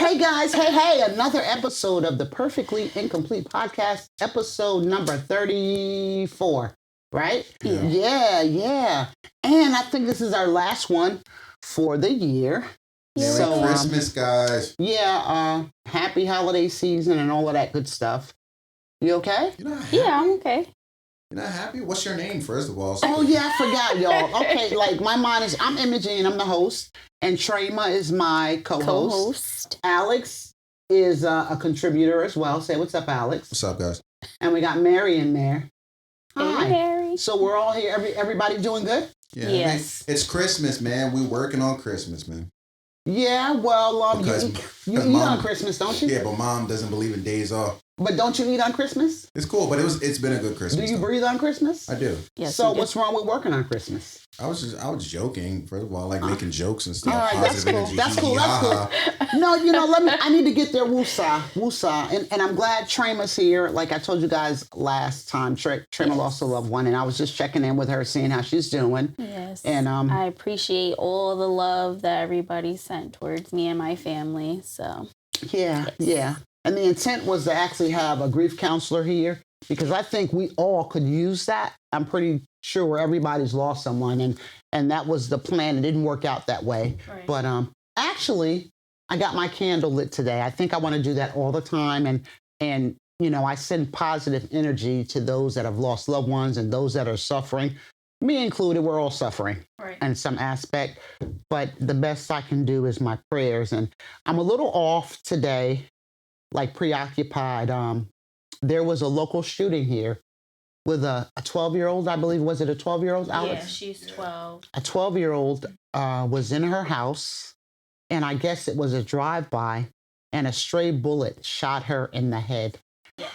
Hey guys, hey, another episode of the Perfectly Incomplete Podcast, episode number 34, right? Yeah. And I think this is our last one for the year. Merry Christmas, guys. Happy holiday season and all of that good stuff. You okay? You're not happy? Yeah, I'm okay. You're not happy? What's your name, first of all? Oh, yeah, I forgot, y'all. Okay, like, I'm Imogene, I'm the host, and Trama is my co-host. Alex is a contributor as well. Say what's up, Alex. What's up, guys? And we got Mary in there. Hi. Hey, Mary. So we're all here. Everybody doing good? Yeah, yes. It's Christmas, man. We're working on Christmas, man. Yeah, well, you eat on Christmas, don't you? Yeah, but Mom doesn't believe in days off. But don't you eat on Christmas? It's cool, but it's been a good Christmas. Do you breathe on Christmas? I do. Yes. So what's wrong with working on Christmas? I was joking. First of all, like making jokes and stuff. All right, that's Positive cool. energy. That's cool. No, I need to get their woosah. And I'm glad Trama's here. Like I told you guys last time, Trama lost a loved one, and I was just checking in with her, seeing how she's doing. Yes. And I appreciate all the love that everybody sent towards me and my family. So yeah. And the intent was to actually have a grief counselor here because I think we all could use that. I'm pretty sure everybody's lost someone, and that was the plan. It didn't work out that way. Right. But actually, I got my candle lit today. I think I want to do that all the time. And I send positive energy to those that have lost loved ones and those that are suffering. Me included, we're all suffering in some aspect. But the best I can do is my prayers. And I'm a little off today, like preoccupied. There was a local shooting here with a 12-year-old, I believe. Was it a 12-year-old, Alex? Yeah, she's 12. A 12-year-old was in her house, and I guess it was a drive-by, and a stray bullet shot her in the head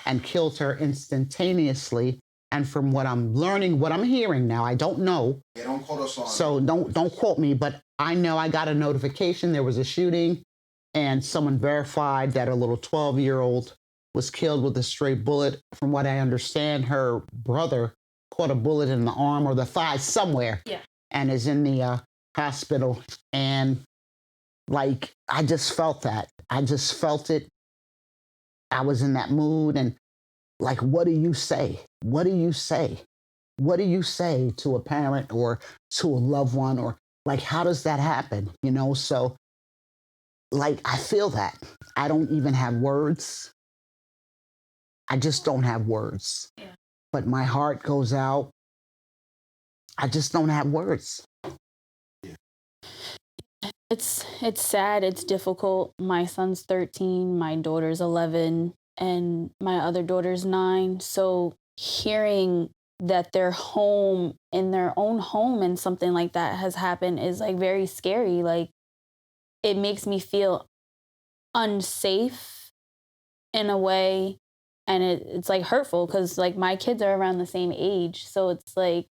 and killed her instantaneously. And from what I'm learning, what I'm hearing now, I don't know. Yeah, don't quote us on. So don't quote me, but I know I got a notification there was a shooting, and someone verified that a little 12-year-old was killed with a stray bullet. From what I understand, her brother caught a bullet in the arm or the thigh somewhere and is in the hospital. And like, I just felt that. I just felt it. I was in that mood. And like, what do you say? What do you say? What do you say to a parent or to a loved one? Or like, how does that happen? So like, I feel that. I don't even have words. I just don't have words. Yeah. But my heart goes out. I just don't have words. It's sad. It's difficult. My son's 13, my daughter's 11, and my other daughter's 9. So hearing that they're home in their own home and something like that has happened is like very scary. Like, it makes me feel unsafe in a way. And it's like hurtful because like my kids are around the same age. So it's like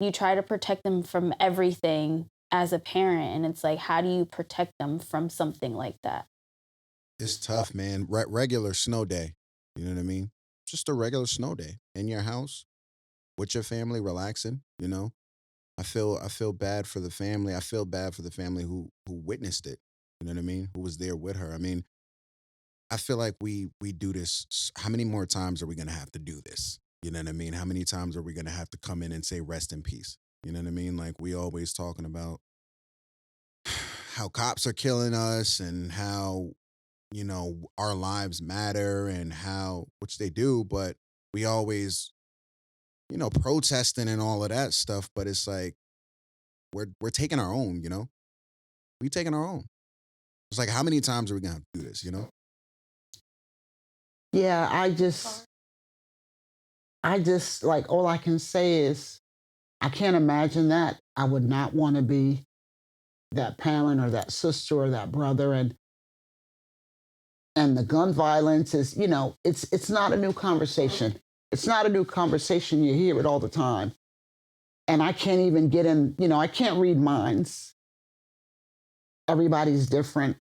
you try to protect them from everything as a parent. And it's like, how do you protect them from something like that? It's tough, man. Regular snow day. You know what I mean? Just a regular snow day in your house with your family, relaxing. I feel bad for the family. I feel bad for the family who witnessed it. You know what I mean? Who was there with her. I mean, I feel like we do this. How many more times are we going to have to do this? You know what I mean? How many times are we going to have to come in and say rest in peace? You know what I mean? Like, we always talking about how cops are killing us and how, our lives matter and how, which they do, but we always, protesting and all of that stuff. But it's like, we're taking our own, we taking our own. It's like, how many times are we going to do this, Yeah, I just like, all I can say is I can't imagine that. I would not want to be that parent or that sister or that brother. And the gun violence is, it's not a new conversation. It's not a new conversation. You hear it all the time. And I can't even get in, I can't read minds. Everybody's different.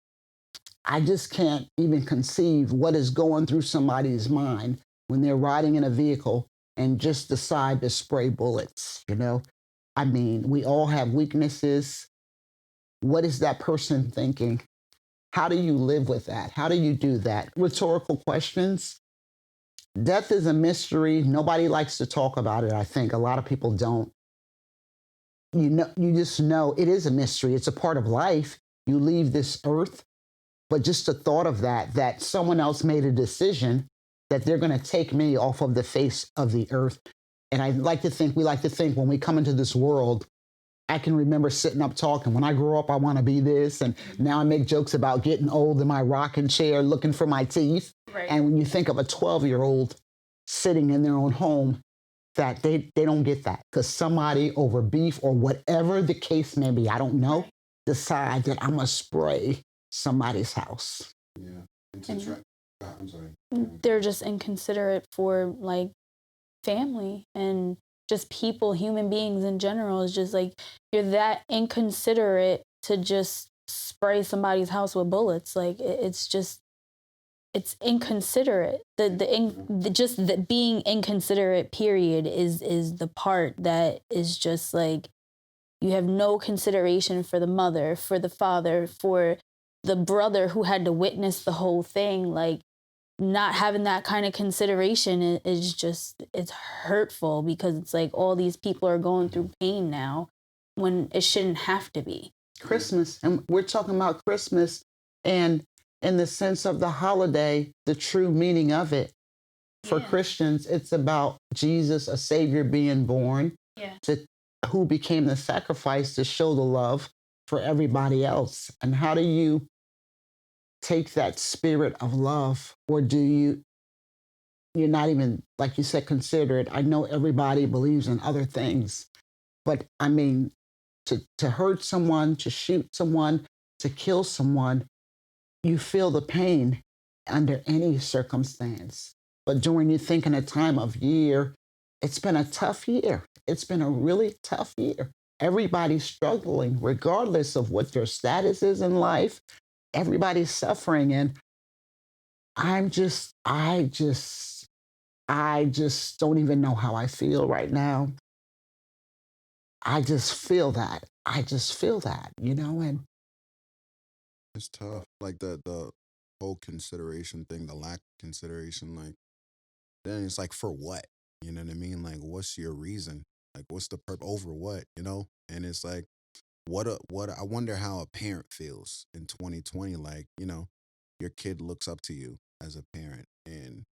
I just can't even conceive what is going through somebody's mind when they're riding in a vehicle and just decide to spray bullets, I mean, we all have weaknesses. What is that person thinking? How do you live with that? How do you do that? Rhetorical questions. Death is a mystery. Nobody likes to talk about it, I think. A lot of people don't. You just know it is a mystery. It's a part of life. You leave this earth, but just the thought of that someone else made a decision that they're going to take me off of the face of the earth. And we like to think when we come into this world, I can remember sitting up talking, when I grow up, I want to be this. And now I make jokes about getting old in my rocking chair, looking for my teeth. Right. And when you think of a 12-year-old sitting in their own home, that they don't get that because somebody over beef or whatever the case may be, I don't know, decide that I'm going to spray somebody's house. Yeah. I'm sorry. They're just inconsiderate for like family and just people, human beings in general. Is just like, you're that inconsiderate to just spray somebody's house with bullets. Like it's inconsiderate. The being inconsiderate period is the part that is just like, you have no consideration for the mother, for the father, for the brother who had to witness the whole thing. Like, not having that kind of consideration is just, it's hurtful because it's like all these people are going through pain now when it shouldn't have to be. Christmas, and we're talking about Christmas, and in the sense of the holiday, the true meaning of it. For Christians, it's about Jesus, a savior being born, who became the sacrifice to show the love for everybody else. And how do you take that spirit of love, or you're not even, like you said, consider it? I know everybody believes in other things, but I mean, to hurt someone, to shoot someone, to kill someone, you feel the pain under any circumstance. But during, you think in a time of year, it's been a tough year. It's been a really tough year. Everybody's struggling, regardless of what their status is in life. Everybody's suffering. And I just don't even know how I feel right now. I just feel that, and It's tough. Like the whole consideration thing, the lack of consideration, like, then it's like, for what? You know what I mean? Like, what's your reason? Like, what's the purpose over what, you know? And it's like, I wonder how a parent feels in 2020. Like, your kid looks up to you as a parent, and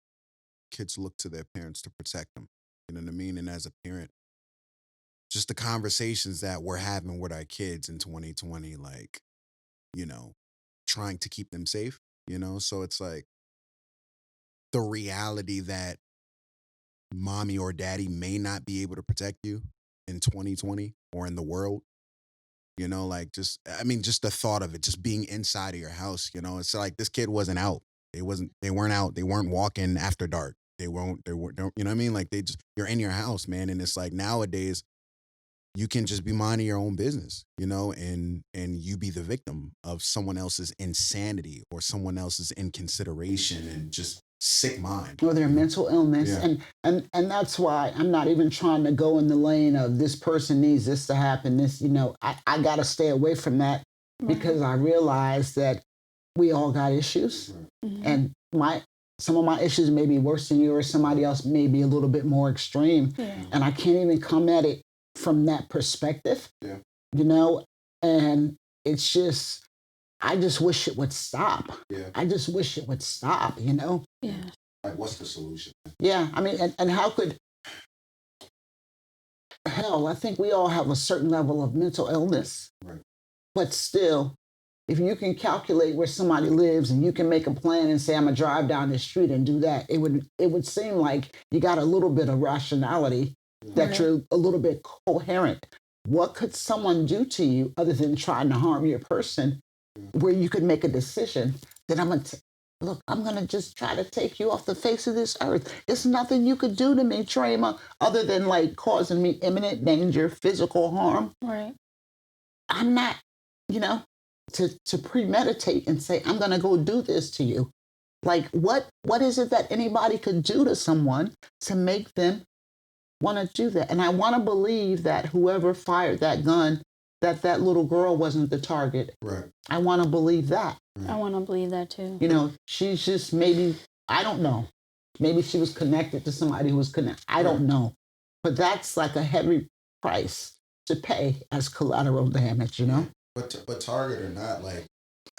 kids look to their parents to protect them. You know what I mean? And as a parent, just the conversations that we're having with our kids in 2020, like, trying to keep them safe, So it's like the reality that mommy or daddy may not be able to protect you in 2020 or in the world, like, just the thought of it, just being inside of your house, it's like this kid wasn't out. They weren't out. They weren't walking after dark. They weren't, you know what I mean? Like, you're in your house, man. And it's like, nowadays, you can just be minding your own business, and you be the victim of someone else's insanity or someone else's inconsideration and just sick mind. Or their mental illness. Yeah. And that's why I'm not even trying to go in the lane of this person needs this to happen. I got to stay away from that because I realize that we all got issues. And some of my issues may be worse than yours. Somebody else may be a little bit more extreme. And I can't even come at it from that perspective, and it's just, I just wish it would stop. I just wish it would stop, Yeah. Like, what's the solution? Yeah, I mean, and how could, hell, I think we all have a certain level of mental illness. Right. But still, if you can calculate where somebody lives and you can make a plan and say, I'm gonna drive down this street and do that, it would seem like you got a little bit of rationality, that you're a little bit coherent. What could someone do to you other than trying to harm your person, where you could make a decision that I'm going to just try to take you off the face of this earth? It's nothing you could do to me, Trama, other than like causing me imminent danger, physical harm. Right. I'm not, to premeditate and say, I'm going to go do this to you. Like, what is it that anybody could do to someone to make them want to do that? And I want to believe that whoever fired that gun, that little girl wasn't the target. Right. I want to believe that. I want to believe that too. You know, she's just maybe, I don't know. Maybe she was connected to somebody who was connected. I don't know. But that's like a heavy price to pay as collateral damage, you know? But target or not, like,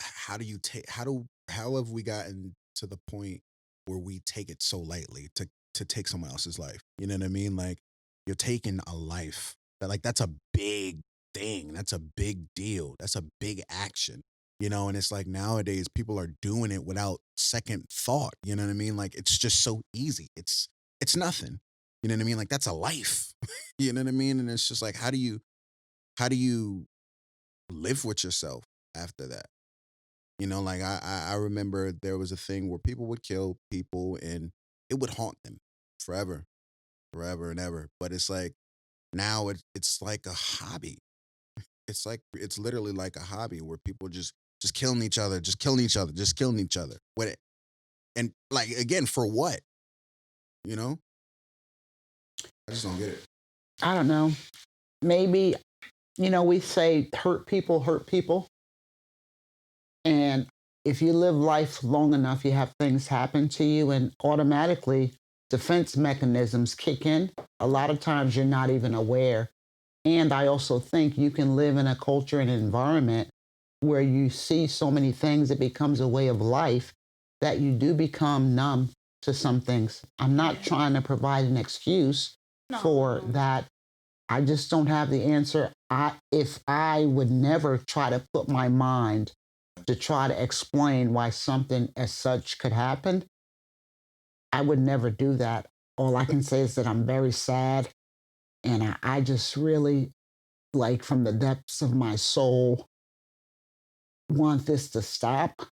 how do you take, how have we gotten to the point where we take it so lightly to take someone else's life? You know what I mean? Like, you're taking a life. Like, that's a big thing. That's a big deal. That's a big action. You know, and it's like nowadays people are doing it without second thought. You know what I mean? Like, it's just so easy. It's nothing. You know what I mean? Like, that's a life. You know what I mean? And it's just like, how do you live with yourself after that? You know, like I remember there was a thing where people would kill people and it would haunt them forever, forever and ever. But it's like now it's like a hobby. It's literally like a hobby where people just killing each other, just killing each other, just killing each other. With it. And like again, for what? You know? I just don't get it. I don't know. Maybe, you know, we say hurt people hurt people. And if you live life long enough, you have things happen to you, and automatically defense mechanisms kick in. A lot of times you're not even aware. And I also think you can live in a culture and environment where you see so many things, it becomes a way of life that you do become numb to some things. I'm not trying to provide an excuse for that. I just don't have the answer. If I would never try to put my mind to try to explain why something as such could happen, I would never do that. All I can say is that I'm very sad, and I just really, like, from the depths of my soul, want this to stop.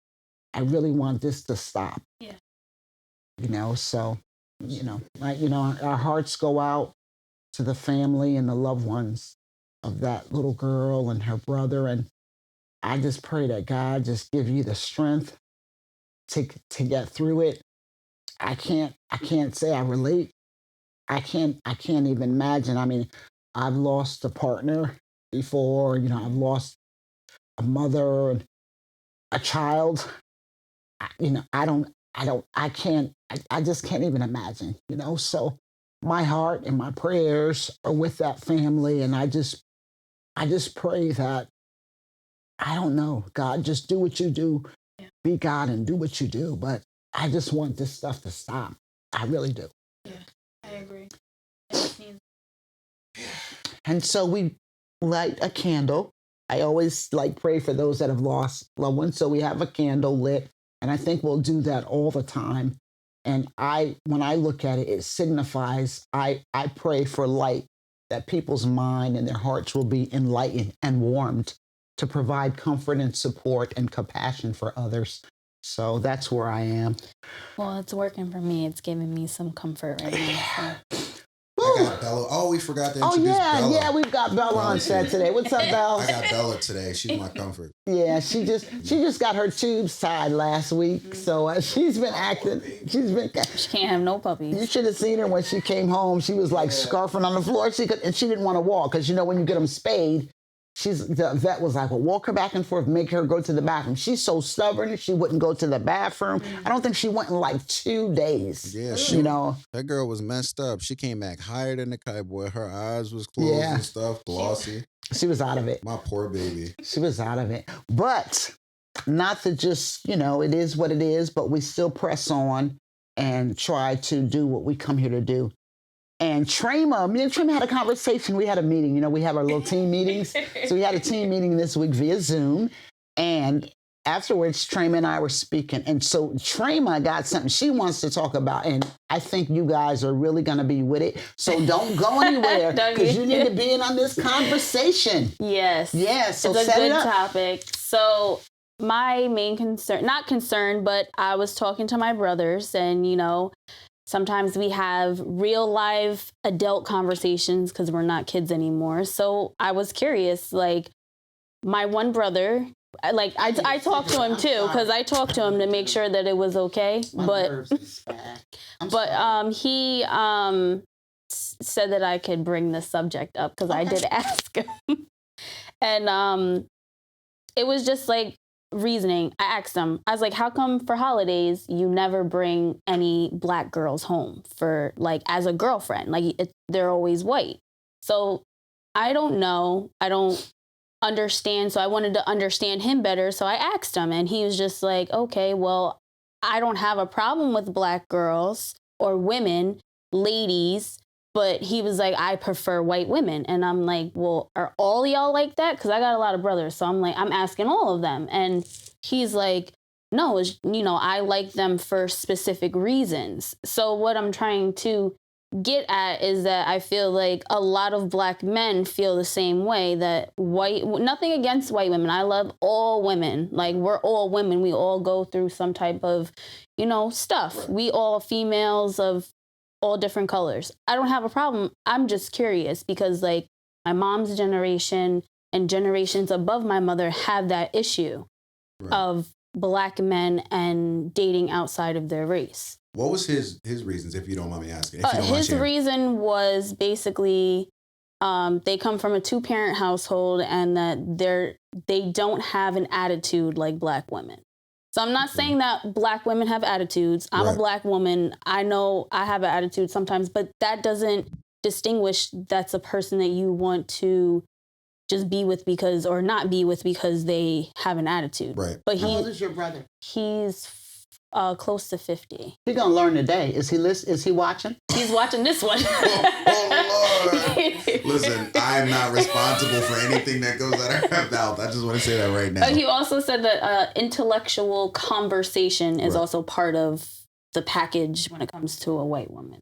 I really want this to stop. Yeah. You know, so, our hearts go out to the family and the loved ones of that little girl and her brother. And I just pray that God just give you the strength to get through it. I can't say I relate. I can't even imagine. I mean, I've lost a partner before, you know, I've lost a mother and a child. I just can't even imagine, you know. So my heart and my prayers are with that family, and I just pray that, I don't know, God, just do what you do. Yeah. Be God and do what you do. But I just want this stuff to stop. I really do. Yeah, I agree. It just needs. And so we light a candle. I always pray for those that have lost loved ones. So we have a candle lit, and I think we'll do that all the time. And when I look at it, it signifies, I pray for light, that people's mind and their hearts will be enlightened and warmed to provide comfort and support and compassion for others. So that's where I am. Well, it's working for me. It's giving me some comfort right now. So. I got Bella. Oh, we forgot to introduce Bella. Yeah, we've got Bella on set today. What's up, Bella? I got Bella today. She's my comfort. Yeah, she just got her tubes tied last week, so she's been acting. She can't have no puppies. You should have seen her when she came home. She was scarfing on the floor. She didn't want to walk, because when you get them spayed, the vet was like, well, walk her back and forth, make her go to the bathroom. She's so stubborn, she wouldn't go to the bathroom. I don't think she went in 2 days. Yeah, that girl was messed up. She came back higher than the kite, boy. Her eyes was closed and stuff, glossy. She was out of it. My poor baby. She was out of it. But not to just, it is what it is, but we still press on and try to do what we come here to do. And Trama, me and Trama had a conversation. We had a meeting. We have our little team meetings. So we had a team meeting this week via Zoom. And afterwards, Trama and I were speaking. And so Trama got something she wants to talk about. And I think you guys are really going to be with it. So don't go anywhere, because you need to be in on this conversation. Yes. Yes. So it's a set good it up. topic. So my main not concern, but I was talking to my brothers, and, sometimes we have real live adult conversations because we're not kids anymore. So I was curious, my one brother, I talked to him too, because I talked to him to make sure that it was okay. But he said that I could bring the subject up, because I did ask him. And it was just reasoning, I asked him, I was like, how come for holidays you never bring any black girls home for like as a girlfriend? Like they're always white. So I don't know. I don't understand. So I wanted to understand him better. So I asked him and he was just like, okay, well, I don't have a problem with black girls or women, ladies. But he was like, I prefer white women. And I'm like, well, are all y'all like that? Because I got a lot of brothers. So I'm like, I'm asking all of them. And he's like, no, I like them for specific reasons. So what I'm trying to get at is that I feel like a lot of black men feel the same way, that nothing against white women. I love all women. Like, we're all women. We all go through some type of, stuff. We all females of all different colors. I don't have a problem. I'm just curious because like my mom's generation and generations above my mother have that issue of black men and dating outside of their race. What was his reasons, if you don't mind me asking? His reason was basically they come from a 2-parent household and that they don't have an attitude like black women. So I'm not saying that black women have attitudes. I'm a black woman. I know I have an attitude sometimes, but that doesn't distinguish that's a person that you want to just be with or not be with because they have an attitude. Right. But how old is your brother? He's close to 50. He's gonna learn today. Is he watching? He's watching this one. Oh Lord. Listen, I'm not responsible for anything that goes out of her mouth. I just want to say that right now. He also said that intellectual conversation is also part of the package when it comes to a white woman.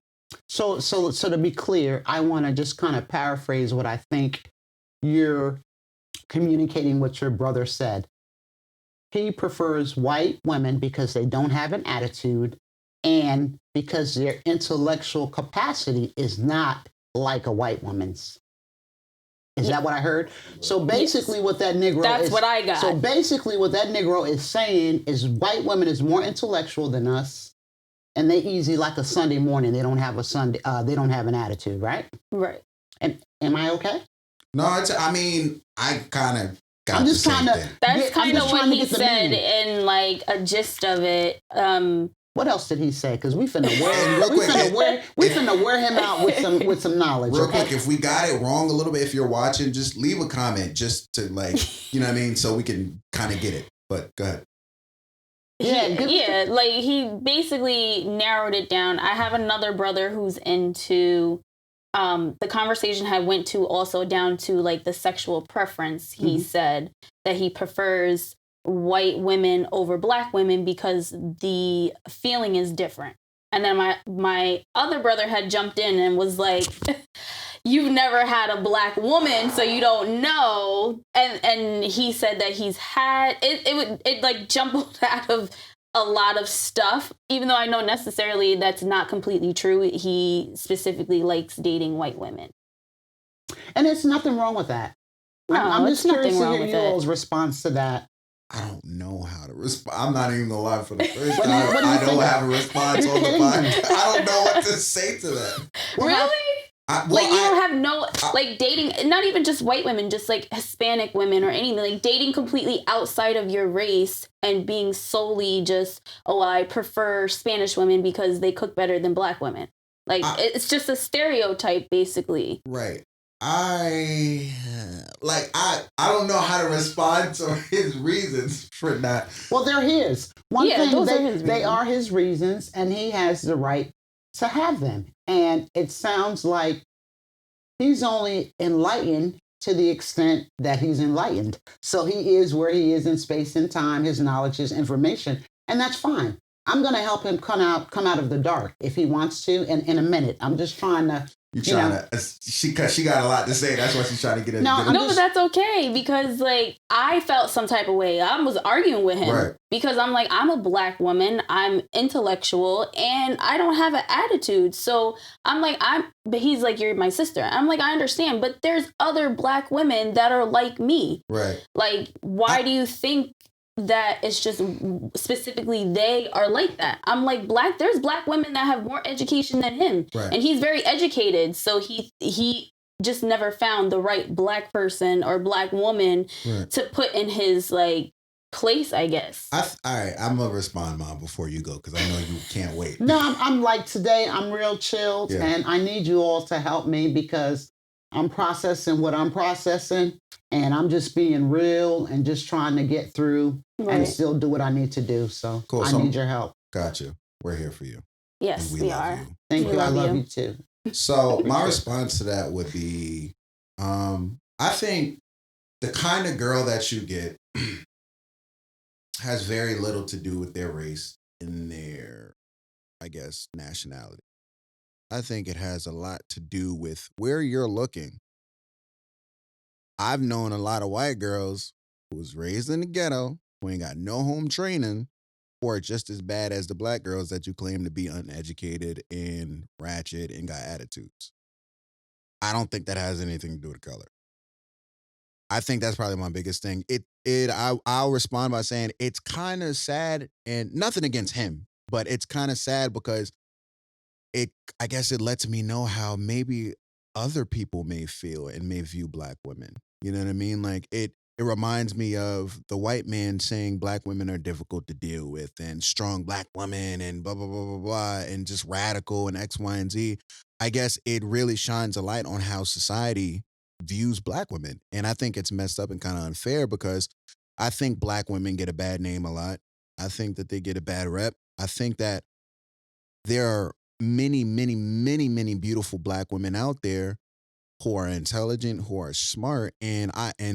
So to be clear, I want to just kind of paraphrase what I think you're communicating what your brother said. He prefers white women because they don't have an attitude and because their intellectual capacity is not like a white woman's. Is that what I heard? So basically what that Negro That's what I got. So basically what that Negro is saying is white women is more intellectual than us and they easy like a Sunday morning. They don't have they don't have an attitude, right? Right. And am I okay? No, I kind of got I'm just the same trying to. thing. That's kind of what he said in like a gist of it. What else did he say? Because we finna wear him out with some knowledge. Real quick, if we got it wrong a little bit, if you're watching, just leave a comment just to like, you know what I mean, so we can kind of get it. But go ahead. Yeah, like he basically narrowed it down. I have another brother who's into. The conversation had went to also down to like the sexual preference. He said that he prefers white women over black women because the feeling is different. And then my other brother had jumped in and was like, you've never had a black woman, so you don't know. And he said that he's had it like jumbled out of a lot of stuff, even though I know necessarily that's not completely true. He specifically likes dating white women. And there's nothing wrong with that. No, I'm just curious to hear you all's response to that. I don't know how to respond. I'm not even gonna lie, for the first time, I don't have a response on the podcast. I don't know what to say to that. Really? You don't have no, like, dating, not even just white women, just, like, Hispanic women or anything, like, dating completely outside of your race and being solely just, I prefer Spanish women because they cook better than black women. Like, it's just a stereotype, basically. Right. I don't know how to respond to his reasons for that. Well, they're his. They are his reasons, and he has the right to have them. And it sounds like he's only enlightened to the extent that he's enlightened. So he is where he is in space and time, his knowledge, his information, and that's fine. I'm going to help him come out of the dark if he wants to, and in a minute. I'm just trying to. She got a lot to say. That's why she's trying to get it. But that's okay because like I felt some type of way. I was arguing with him because I'm like, I'm a black woman, I'm intellectual, and I don't have an attitude. So I'm like, but he's like, you're my sister. I'm like, I understand, but there's other black women that are like me. Right. Like, why do you think that it's just specifically they are like that? I'm like, there's black women that have more education than him, and he's very educated, so he just never found the right black person or black woman to put in his like place, I guess. All right, I'm gonna respond, Mom, before you go because I know you can't wait. No, I'm like today, I'm real chilled, Yeah. and I need you all to help me because I'm processing what I'm processing, and I'm just being real and just trying to get through and Right. still do what I need to do. So Cool. I So- need your help. Gotcha. We're here for you. Yes, And we love are. you. Thank We you. I love love you. you too. So my Appreciate it. response to that would be, I think the kind of girl that you get has very little to do with their race and their, I guess, nationality. I think it has a lot to do with where you're looking. I've known a lot of white girls who was raised in the ghetto, who ain't got no home training, who are just as bad as the black girls that you claim to be uneducated and ratchet and got attitudes. I don't think that has anything to do with color. I think that's probably my biggest thing. I'll respond by saying it's kind of sad, and nothing against him, but it's kind of sad because I guess it lets me know how maybe other people may feel and may view black women. You know what I mean? Like it reminds me of the white man saying black women are difficult to deal with and strong black women and blah blah blah blah blah and just radical and X, Y, and Z. I guess it really shines a light on how society views black women. And I think it's messed up and kind of unfair because I think black women get a bad name a lot. I think that they get a bad rep. I think that there are many, many, many, many beautiful black women out there who are intelligent, who are smart, and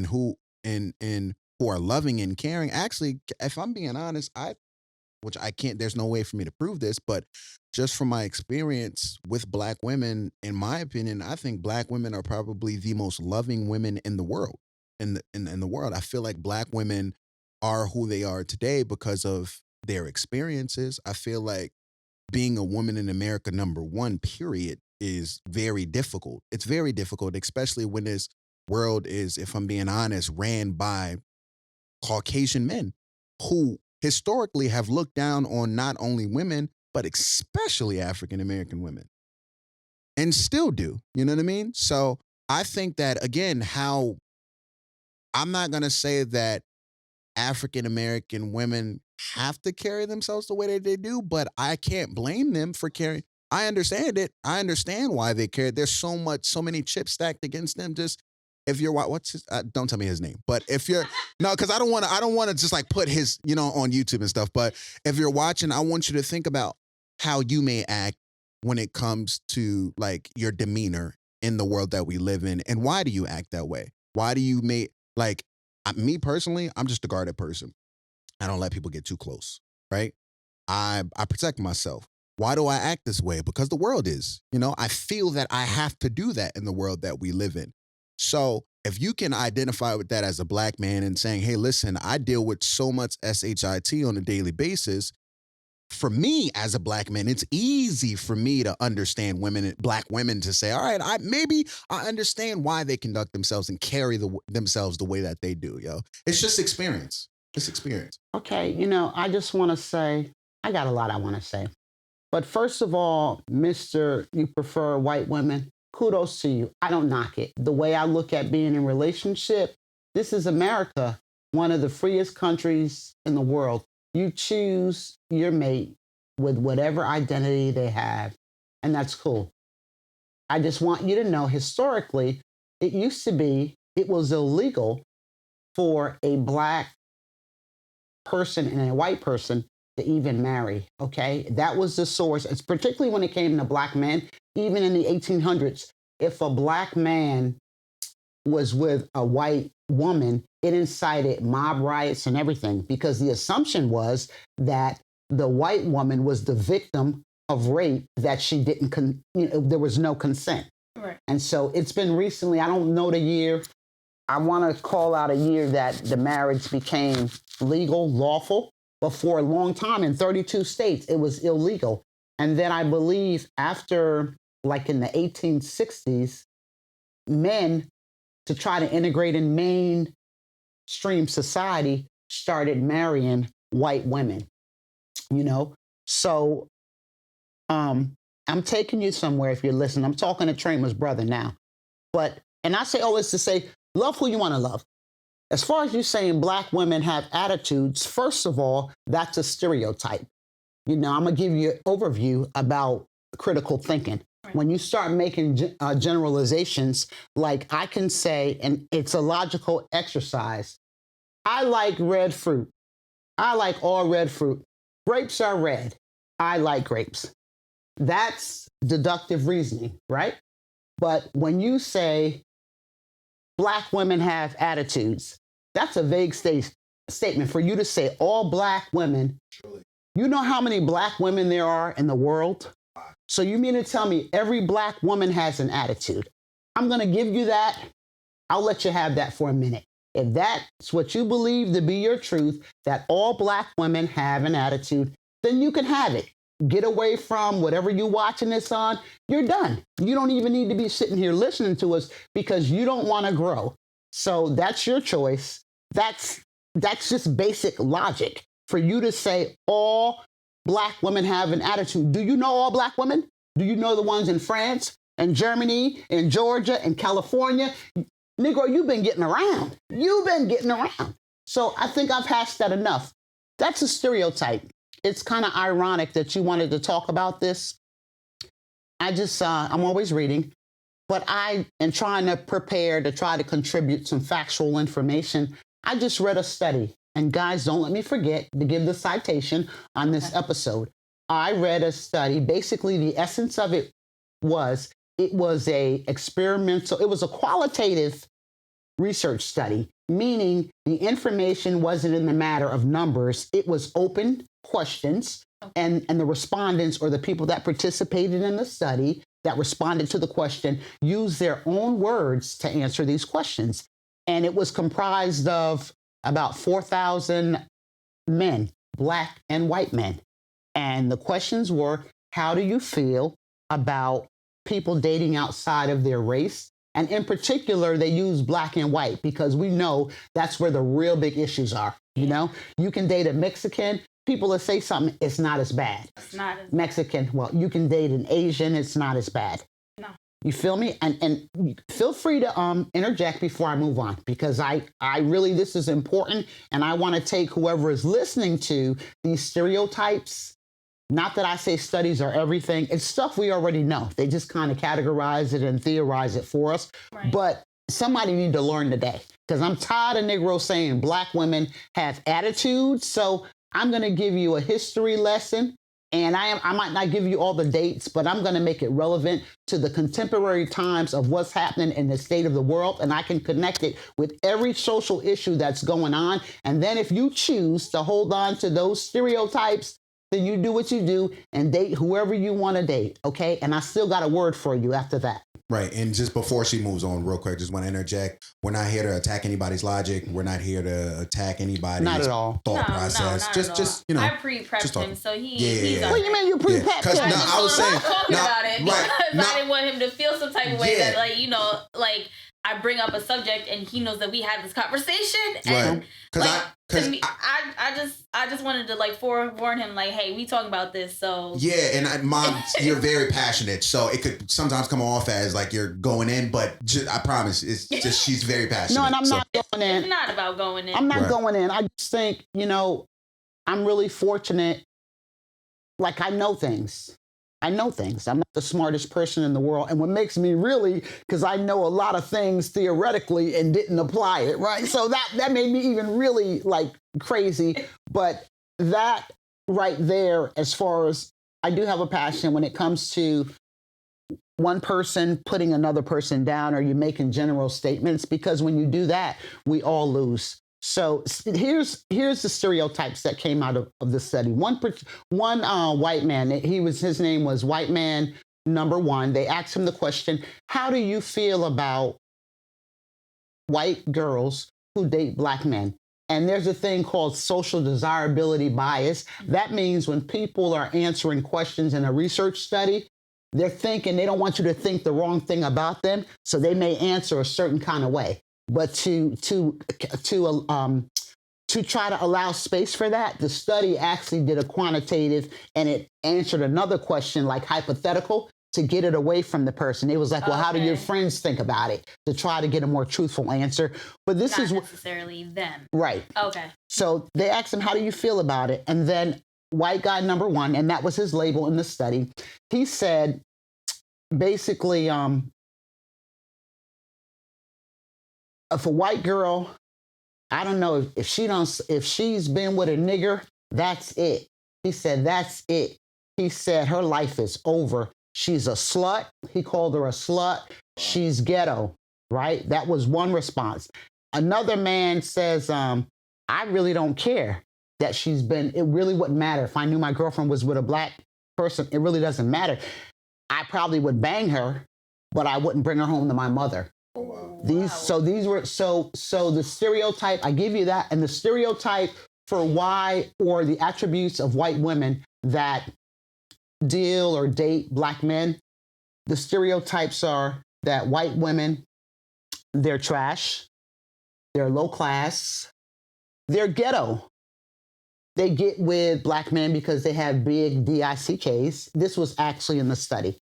who are loving and caring. Actually, if I'm being honest, which I can't, there's no way for me to prove this, but just from my experience with black women, in my opinion, I think black women are probably the most loving women in the world. In the world, I feel like black women are who they are today because of their experiences. I feel like being a woman in America, number one, period, is very difficult. It's very difficult, especially when this world is, if I'm being honest, ran by Caucasian men who historically have looked down on not only women, but especially African American women and still do. You know what I mean? So I think that, again, how I'm not going to say that African American women have to carry themselves the way that they do, but I can't blame them for carrying. I understand it. I understand why they carry. There's so many chips stacked against them. Just if you're what's his, don't tell me his name, but if you're no, because I don't want to just like put his on YouTube and stuff. But if you're watching, I want you to think about how you may act when it comes to like your demeanor in the world that we live in, and why do you act that way? Why do you make like me personally? I'm just a guarded person. I don't let people get too close, right? I protect myself. Why do I act this way? Because the world is, I feel that I have to do that in the world that we live in. So if you can identify with that as a black man and saying, hey, listen, I deal with so much SHIT on a daily basis. For me as a black man, it's easy for me to understand black women to say, all right, I understand why they conduct themselves and carry themselves the way that they do, yo. It's just experience. It's experience. Okay, I just want to say, I got a lot I want to say. But first of all, Mr. You prefer white women, kudos to you. I don't knock it. The way I look at being in relationship, this is America, one of the freest countries in the world. You choose your mate with whatever identity they have, and that's cool. I just want you to know, historically, it was illegal for a black person and a white person to even marry, okay? That was the source. It's particularly when it came to black men, even in the 1800s. If a black man was with a white woman, it incited mob riots and everything because the assumption was that the white woman was the victim of rape, that she didn't, there was no consent. Right. And so it's been recently, I don't know the year, I want to call out a year that the marriage became legal, lawful, but for a long time in 32 states, it was illegal. And then I believe after, like in the 1860s, men, to try to integrate in mainstream society, started marrying white women, So I'm taking you somewhere if you're listening. I'm talking to Trama's brother now. And I say all this to say, love who you want to love. As far as you saying black women have attitudes, first of all, that's a stereotype. I'm going to give you an overview about critical thinking. Right. When you start making generalizations, like I can say, and it's a logical exercise, I like red fruit. I like all red fruit. Grapes are red. I like grapes. That's deductive reasoning, right? But when you say black women have attitudes, that's a vague statement for you to say all black women. Surely. You know how many black women there are in the world? So you mean to tell me every black woman has an attitude? I'm going to give you that. I'll let you have that for a minute. If that's what you believe to be your truth, that all black women have an attitude, then you can have it. Get away from whatever you're watching this on. You're done. You don't even need to be sitting here listening to us because you don't want to grow. So that's your choice. That's just basic logic for you to say all black women have an attitude. Do you know all black women? Do you know the ones in France and Germany and Georgia and California? Negro, you've been getting around. You've been getting around. So I think I've hashed that enough. That's a stereotype. It's kind of ironic that you wanted to talk about this. I'm always reading, but I am trying to prepare to try to contribute some factual information. I just read a study, and guys, don't let me forget to give the citation on this episode. I read a study. Basically, the essence of it was a qualitative research study, meaning the information wasn't in the matter of numbers. It was open questions, and the respondents, or the people that participated in the study that responded to the question, used their own words to answer these questions. And it was comprised of about 4,000 men, black and white men. And the questions were, how do you feel about people dating outside of their race? And in particular, they use black and white because we know that's where the real big issues are. You can date a Mexican. People that say something, it's not as bad. It's not as Mexican, well, you can date an Asian, it's not as bad. No. You feel me? And feel free to interject before I move on, because I really, this is important, and I want to take whoever is listening to these stereotypes. Not that I say studies are everything. It's stuff we already know. They just kind of categorize it and theorize it for us. Right. But somebody need to learn today, because I'm tired of Negroes saying black women have attitudes. So I'm going to give you a history lesson, and I might not give you all the dates, but I'm going to make it relevant to the contemporary times of what's happening in the state of the world, and I can connect it with every social issue that's going on. And then if you choose to hold on to those stereotypes, then you do what you do and date whoever you want to date, okay? And I still got a word for you after that. Right. And just before she moves on real quick, just want to interject. We're not here to attack anybody's logic. We're not here to attack anybody's not at all. thought process. Just I pre-prepped him, so he's What do you mean you pre-prepped him? I was saying talking about it because I didn't want him to feel some type of way that, I bring up a subject and he knows that we had this conversation. And I just wanted to forewarn him, hey, we talking about this. So yeah, and Mom, you're very passionate, so it could sometimes come off as like you're going in, but I promise, it's just she's very passionate. No, and I'm not going in. It's not about going in. I'm not going in. I just think I'm really fortunate. I know things. I'm not the smartest person in the world. And what makes me really, because I know a lot of things theoretically and didn't apply it, right? So that made me even really crazy. But that right there, as far as I do have a passion when it comes to one person putting another person down, or you making general statements, because when you do that, we all lose. So here's the stereotypes that came out of the study. One white man, his name was white man number one. They asked him the question, how do you feel about white girls who date black men? And there's a thing called social desirability bias. That means when people are answering questions in a research study, they're thinking, they don't want you to think the wrong thing about them, so they may answer a certain kind of way. But to try to allow space for that, the study actually did a quantitative, and it answered another question hypothetical. to get it away from the person. It was like, well, how do your Okay. friends think about it? To try to get a more truthful answer. But this Not is necessarily them. right. Okay. So they asked him, how do you feel about it? And then white guy number one, and that was his label in the study, he said basically, if a white girl, I don't know if she's been with a nigger, that's it. He said, that's it. He said her life is over. She's a slut. He called her a slut. She's ghetto, right? That was one response. Another man says, I really don't care that she's been, it really wouldn't matter. If I knew my girlfriend was with a black person, it really doesn't matter. I probably would bang her, but I wouldn't bring her home to my mother. So the stereotype, I give you that, and the stereotype for why, or the attributes of white women that deal or date black men, the stereotypes are that white women, they're trash, they're low class, they're ghetto. They get with black men because they have big DICKs. This was actually in the study.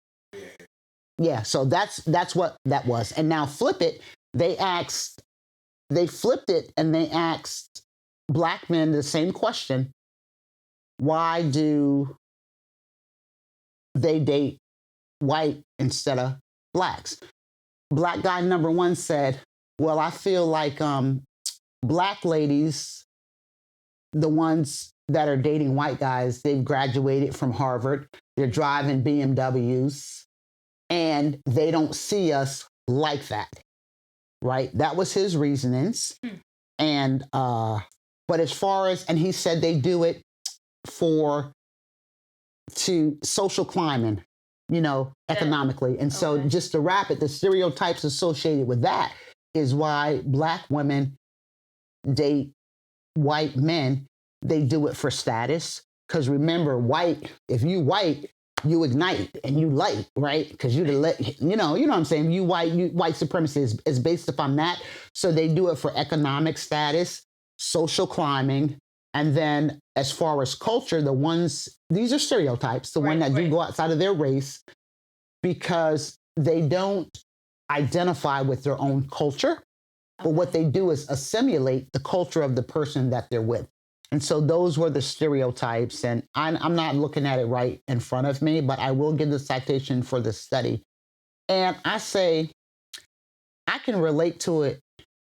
Yeah, so that's what that was. And now flip it, they flipped it and they asked black men the same question. Why do they date white instead of blacks? Black guy number one said, well, I feel like black ladies, the ones that are dating white guys, they've graduated from Harvard, they're driving BMWs, and they don't see us like that, right? That was his reasonings. And, but as far as, and he said they do it to social climbing, economically. And so just to wrap it, the stereotypes associated with that is why black women date white men. They do it for status. Because remember, if you white, you ignite and you light, right? Because you know what I'm saying? White supremacy is based upon that. So they do it for economic status, social climbing, and then as far as culture, these are stereotypes, the one that do go outside of their race because they don't identify with their own culture, but what they do is assimilate the culture of the person that they're with. And so those were the stereotypes. And I'm not looking at it right in front of me, but I will give the citation for the study. And I say, I can relate to it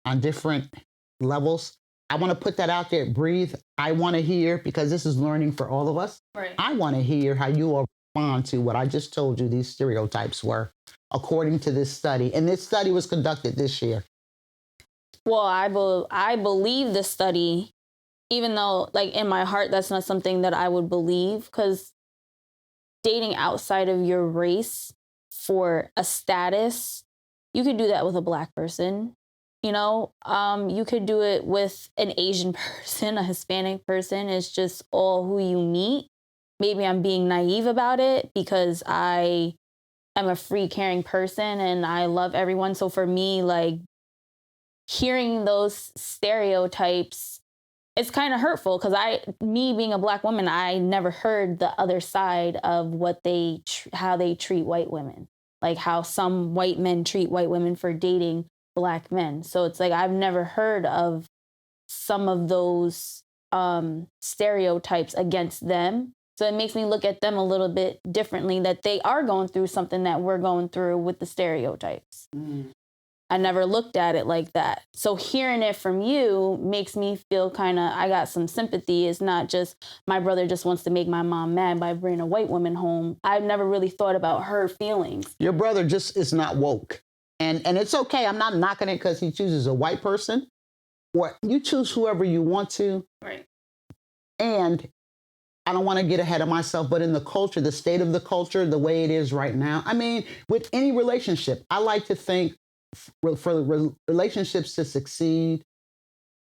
on different levels. I want to put that out there, breathe. I want to hear, because this is learning for all of us. Right. I want to hear how you will respond to what I just told you these stereotypes were, according to this study. And this study was conducted this year. Well, I believe the study, even though, like, in my heart, that's not something that I would believe, because dating outside of your race for a status, you could do that with a black person. You could do it with an Asian person, a Hispanic person. It's just all who you meet. Maybe I'm being naive about it because I am a free, caring person and I love everyone. So for me, like, hearing those stereotypes, it's kind of hurtful because me being a black woman, I never heard the other side of how they treat white women, like how some white men treat white women for dating black men. So it's like, I've never heard of some of those stereotypes against them. So it makes me look at them a little bit differently, that they are going through something that we're going through with the stereotypes. I never looked at it like that. So hearing it from you makes me feel I got some sympathy. It's not just my brother just wants to make my mom mad by bringing a white woman home. I've never really thought about her feelings. Your brother just is not woke. And it's okay. I'm not knocking it because he chooses a white person. Or you choose whoever you want to. Right. And I don't want to get ahead of myself, but in the culture, the state of the culture, the way it is right now, I mean, with any relationship, I like to think for relationships to succeed,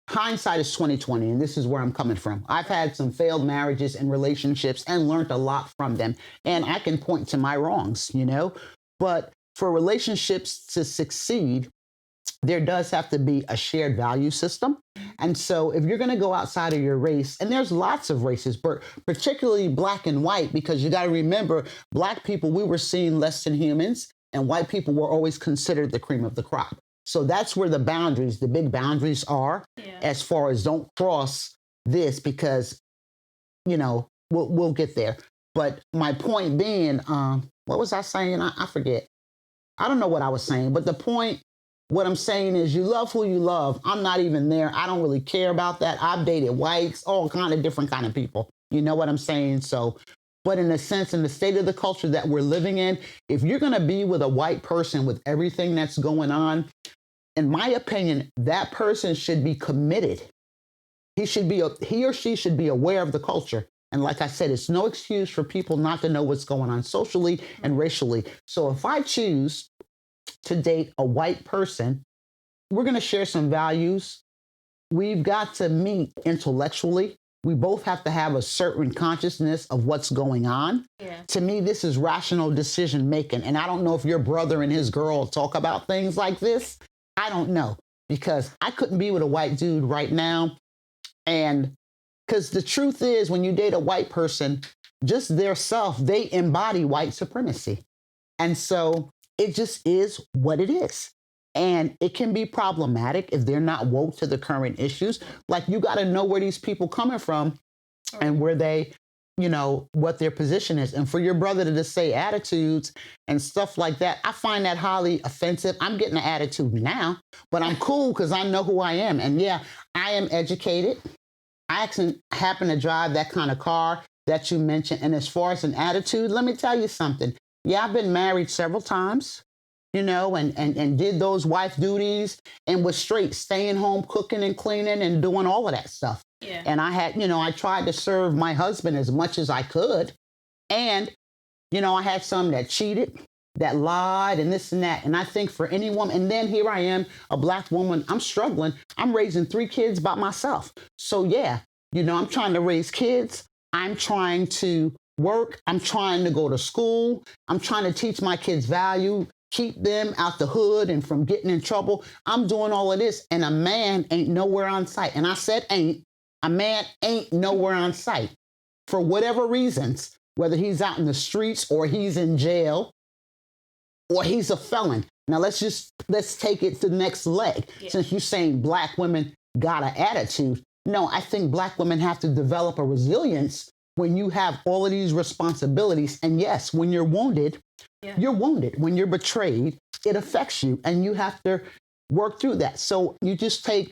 hindsight is 2020, and this is where I'm coming from. I've had some failed marriages and relationships and learned a lot from them, and I can point to my wrongs, but for relationships to succeed, there does have to be a shared value system. And so if you're going to go outside of your race, and there's lots of races, but particularly black and white, because you got to remember, black people, we were seen less than humans, and white people were always considered the cream of the crop. So that's where the boundaries, the big boundaries are, as far as don't cross this, because, we'll get there. But my point being, what was I saying? I forget. I don't know what I was saying, but the point, what I'm saying is you love who you love. I'm not even there. I don't really care about that. I've dated whites, all kind of different kind of people. You know what I'm saying? So, but in a sense, in the state of the culture that we're living in, if you're going to be with a white person with everything that's going on, in my opinion, that person should be committed. He or she should be aware of the culture. And like I said, it's no excuse for people not to know what's going on socially and racially. So if I choose to date a white person, we're going to share some values. We've got to meet intellectually. We both have to have a certain consciousness of what's going on. Yeah. To me, this is rational decision making. And I don't know if your brother and his girl talk about things like this. I don't know, because I couldn't be with a white dude right now. And because the truth is, when you date a white person, just their self, they embody white supremacy. And so it just is what it is. And it can be problematic if they're not woke to the current issues. Like, you got to know where these people coming from and where they, what their position is. And for your brother to just say attitudes and stuff like that, I find that highly offensive. I'm getting an attitude now, but I'm cool because I know who I am. And yeah, I am educated. I actually happen to drive that kind of car that you mentioned. And as far as an attitude, let me tell you something. Yeah, I've been married several times, and did those wife duties and was straight, staying home, cooking and cleaning and doing all of that stuff. Yeah. And I had, I tried to serve my husband as much as I could. And, I had some that cheated, that lied and this and that. And I think for any woman, and then here I am, a black woman, I'm struggling. I'm raising 3 kids by myself. So yeah, I'm trying to raise kids. I'm trying to work. I'm trying to go to school. I'm trying to teach my kids value, keep them out the hood and from getting in trouble. I'm doing all of this, and a man ain't nowhere on sight. And I said ain't. A man ain't nowhere on sight for whatever reasons, whether he's out in the streets or he's in jail or he's a felon. Now let's take it to the next leg. Yeah. Since you're saying black women got an attitude. No, I think black women have to develop a resilience when you have all of these responsibilities. And yes, when you're wounded, you're wounded. When you're betrayed, it affects you, and you have to work through that. So you just take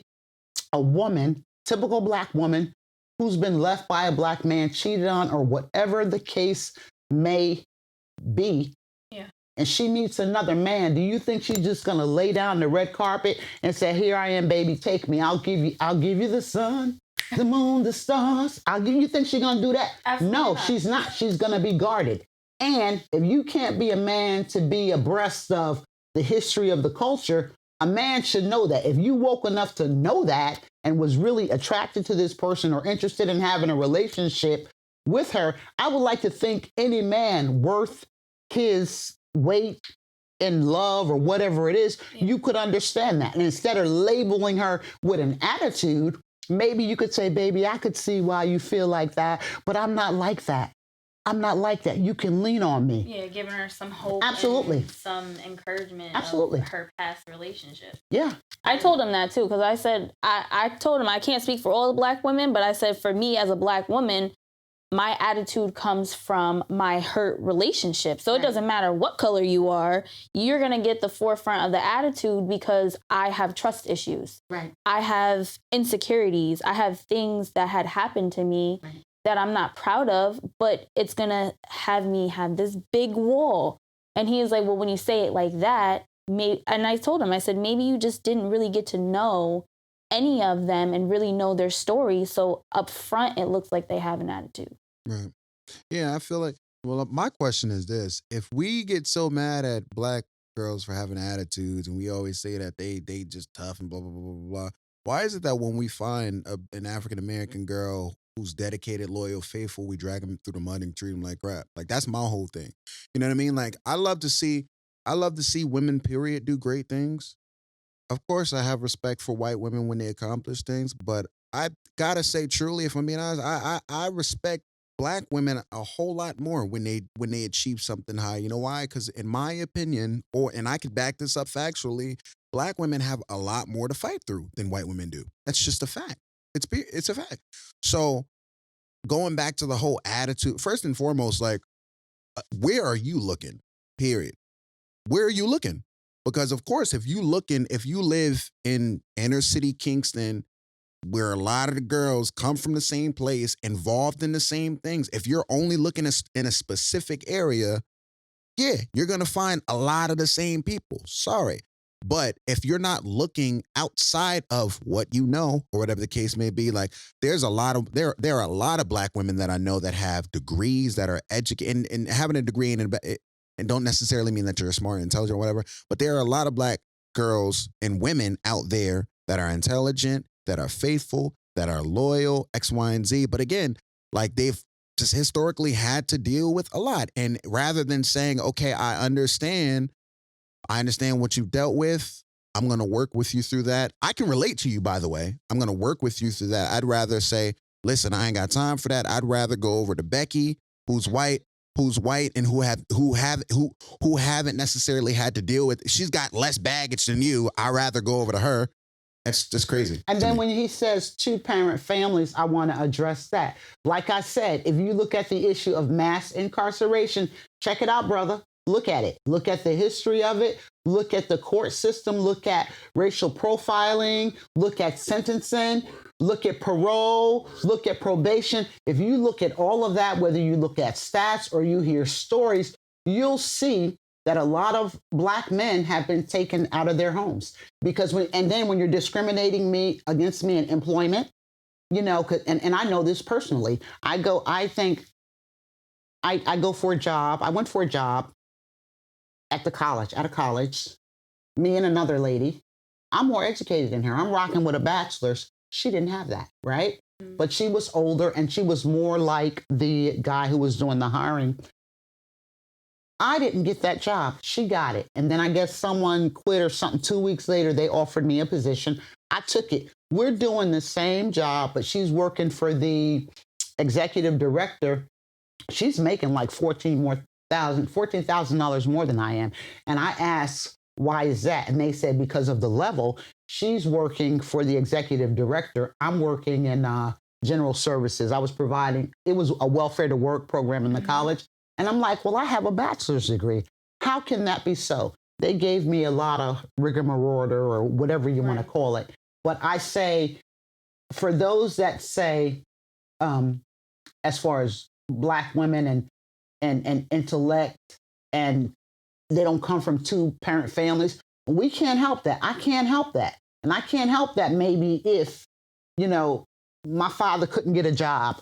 a woman, typical black woman, who's been left by a black man, cheated on, or whatever the case may be. Yeah. And she meets another man. Do you think she's just gonna lay down the red carpet and say, "Here I am, baby, take me. I'll give you the sun, the moon, the stars. You think she's gonna do that?" Absolutely no, not. She's not. She's gonna be guarded. And if you can't be a man to be abreast of the history of the culture, a man should know that. If you woke enough to know that and was really attracted to this person or interested in having a relationship with her, I would like to think any man worth his weight in love or whatever it is, you could understand that. And instead of labeling her with an attitude, maybe you could say, "Baby, I could see why you feel like that, but I'm not like that. I'm not like that. You can lean on me." Yeah, giving her some hope. Absolutely. And some encouragement. Absolutely. Of her past relationship. Yeah. I told him that too, because I said, I told him I can't speak for all the black women, but I said for me as a black woman, my attitude comes from my hurt relationship. So it doesn't matter what color you are, you're going to get the forefront of the attitude because I have trust issues. Right. I have insecurities. I have things that had happened to me that I'm not proud of, but it's going to have me have this big wall. And he was like, "Well, when you say it like that, and I told him, I said, maybe you just didn't really get to know any of them and really know their story. So up front, it looks like they have an attitude." Right. Yeah, I feel like, well, my question is this. If we get so mad at black girls for having attitudes and we always say that they just tough and blah, blah, blah, blah, blah, why is it that when we find an African-American girl who's dedicated, loyal, faithful, we drag them through the mud and treat them like crap? Like, that's my whole thing. You know what I mean? Like, I love to see women, period, do great things. Of course, I have respect for white women when they accomplish things, but I gotta say, truly, if I'm being honest, I respect black women a whole lot more when they achieve something high. You know why? Because in my opinion, and I could back this up factually, black women have a lot more to fight through than white women do. That's just a fact. It's a fact. So going back to the whole attitude, first and foremost, like, where are you looking? Period. Where are you looking? Because of course, if you live in inner city Kingston, where a lot of the girls come from the same place, involved in the same things, if you're only looking in a specific area, yeah, you're gonna find a lot of the same people. Sorry. But if you're not looking outside of what you know, or whatever the case may be, like there are a lot of black women that I know that have degrees, that are educated, and having a degree and don't necessarily mean that you're smart and intelligent or whatever. But there are a lot of black girls and women out there that are intelligent, that are faithful, that are loyal, X, Y, and Z. But again, like they've just historically had to deal with a lot. And rather than saying, okay, I understand what you've dealt with, I'm going to work with you through that. I can relate to you, by the way. I'm going to work with you through that. I'd rather say, listen, I ain't got time for that. I'd rather go over to Becky, who's white and who haven't necessarily had to deal with, she's got less baggage than you. I'd rather go over to her. That's just crazy. And then when he says two-parent families, I want to address that. Like I said, if you look at the issue of mass incarceration, check it out, brother. Look at it. Look at the history of it. Look at the court system. Look at racial profiling. Look at sentencing. Look at parole. Look at probation. If you look at all of that, whether you look at stats or you hear stories, you'll see that a lot of black men have been taken out of their homes. Because then when you're discriminating against me in employment, you know, and I know this personally, I go for a job. I went for a job at a college, me and another lady. I'm more educated than her. I'm rocking with a bachelor's. She didn't have that, right? Mm-hmm. But she was older and she was more like the guy who was doing the hiring. I didn't get that job. She got it. And then I guess someone quit or something. 2 weeks later, they offered me a position. I took it. We're doing the same job, but she's working for the executive director. She's making like $14,000 more than I am. And I asked, why is that? And they said, because of the level. She's working for the executive director. I'm working in general services. It was a welfare to work program in the college. And I'm like, well, I have a bachelor's degree. How can that be so? They gave me a lot of rigmarole or whatever you want to call it. But I say, for those that say, as far as black women and intellect, and they don't come from two-parent families, we can't help that. I can't help that. And I can't help that maybe if, you know, my father couldn't get a job,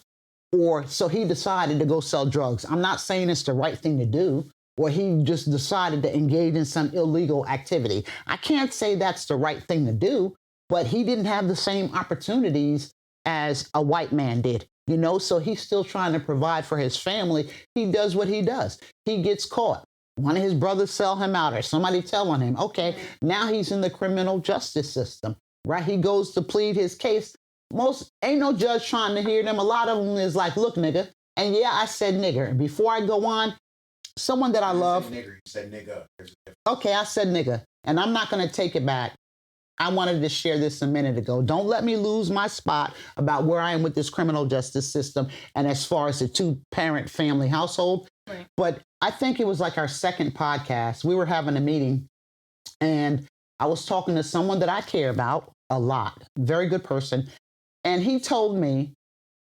or so he decided to go sell drugs. I'm not saying it's the right thing to do, or he just decided to engage in some illegal activity. I can't say that's the right thing to do, but he didn't have the same opportunities as a white man did, you know, so he's still trying to provide for his family. He does what he does. He gets caught. One of his brothers sell him out, or somebody tell on him. Okay, now he's in the criminal justice system, right? He goes to plead his case. Ain't no judge trying to hear them. A lot of them is like, look, nigga. And yeah, I said nigger. And before I go on, someone that I love. You said nigga. Okay, I said nigga. And I'm not going to take it back. I wanted to share this a minute ago. Don't let me lose my spot about where I am with this criminal justice system and as far as the two-parent family household. Right. But I think it was like our second podcast. We were having a meeting and I was talking to someone that I care about a lot. Very good person. And he told me,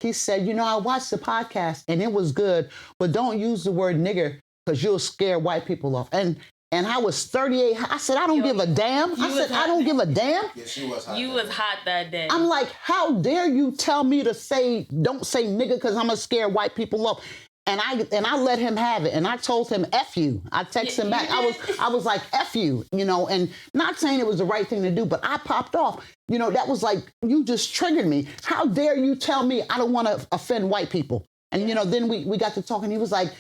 he said, you know, I watched the podcast and it was good, but don't use the word nigger because you'll scare white people off. And I was 38. I said, I don't give a damn. I don't give a damn. Yes, you was hot. You was hot that day. I'm like, how dare you tell me to say, don't say nigger because I'm going to scare white people off. And I let him have it. And I told him, F you. I texted him back. I was like, F you, you know, and not saying it was the right thing to do, but I popped off. You know, that was like, you just triggered me. How dare you tell me I don't want to offend white people? And then we got to talking. He was like,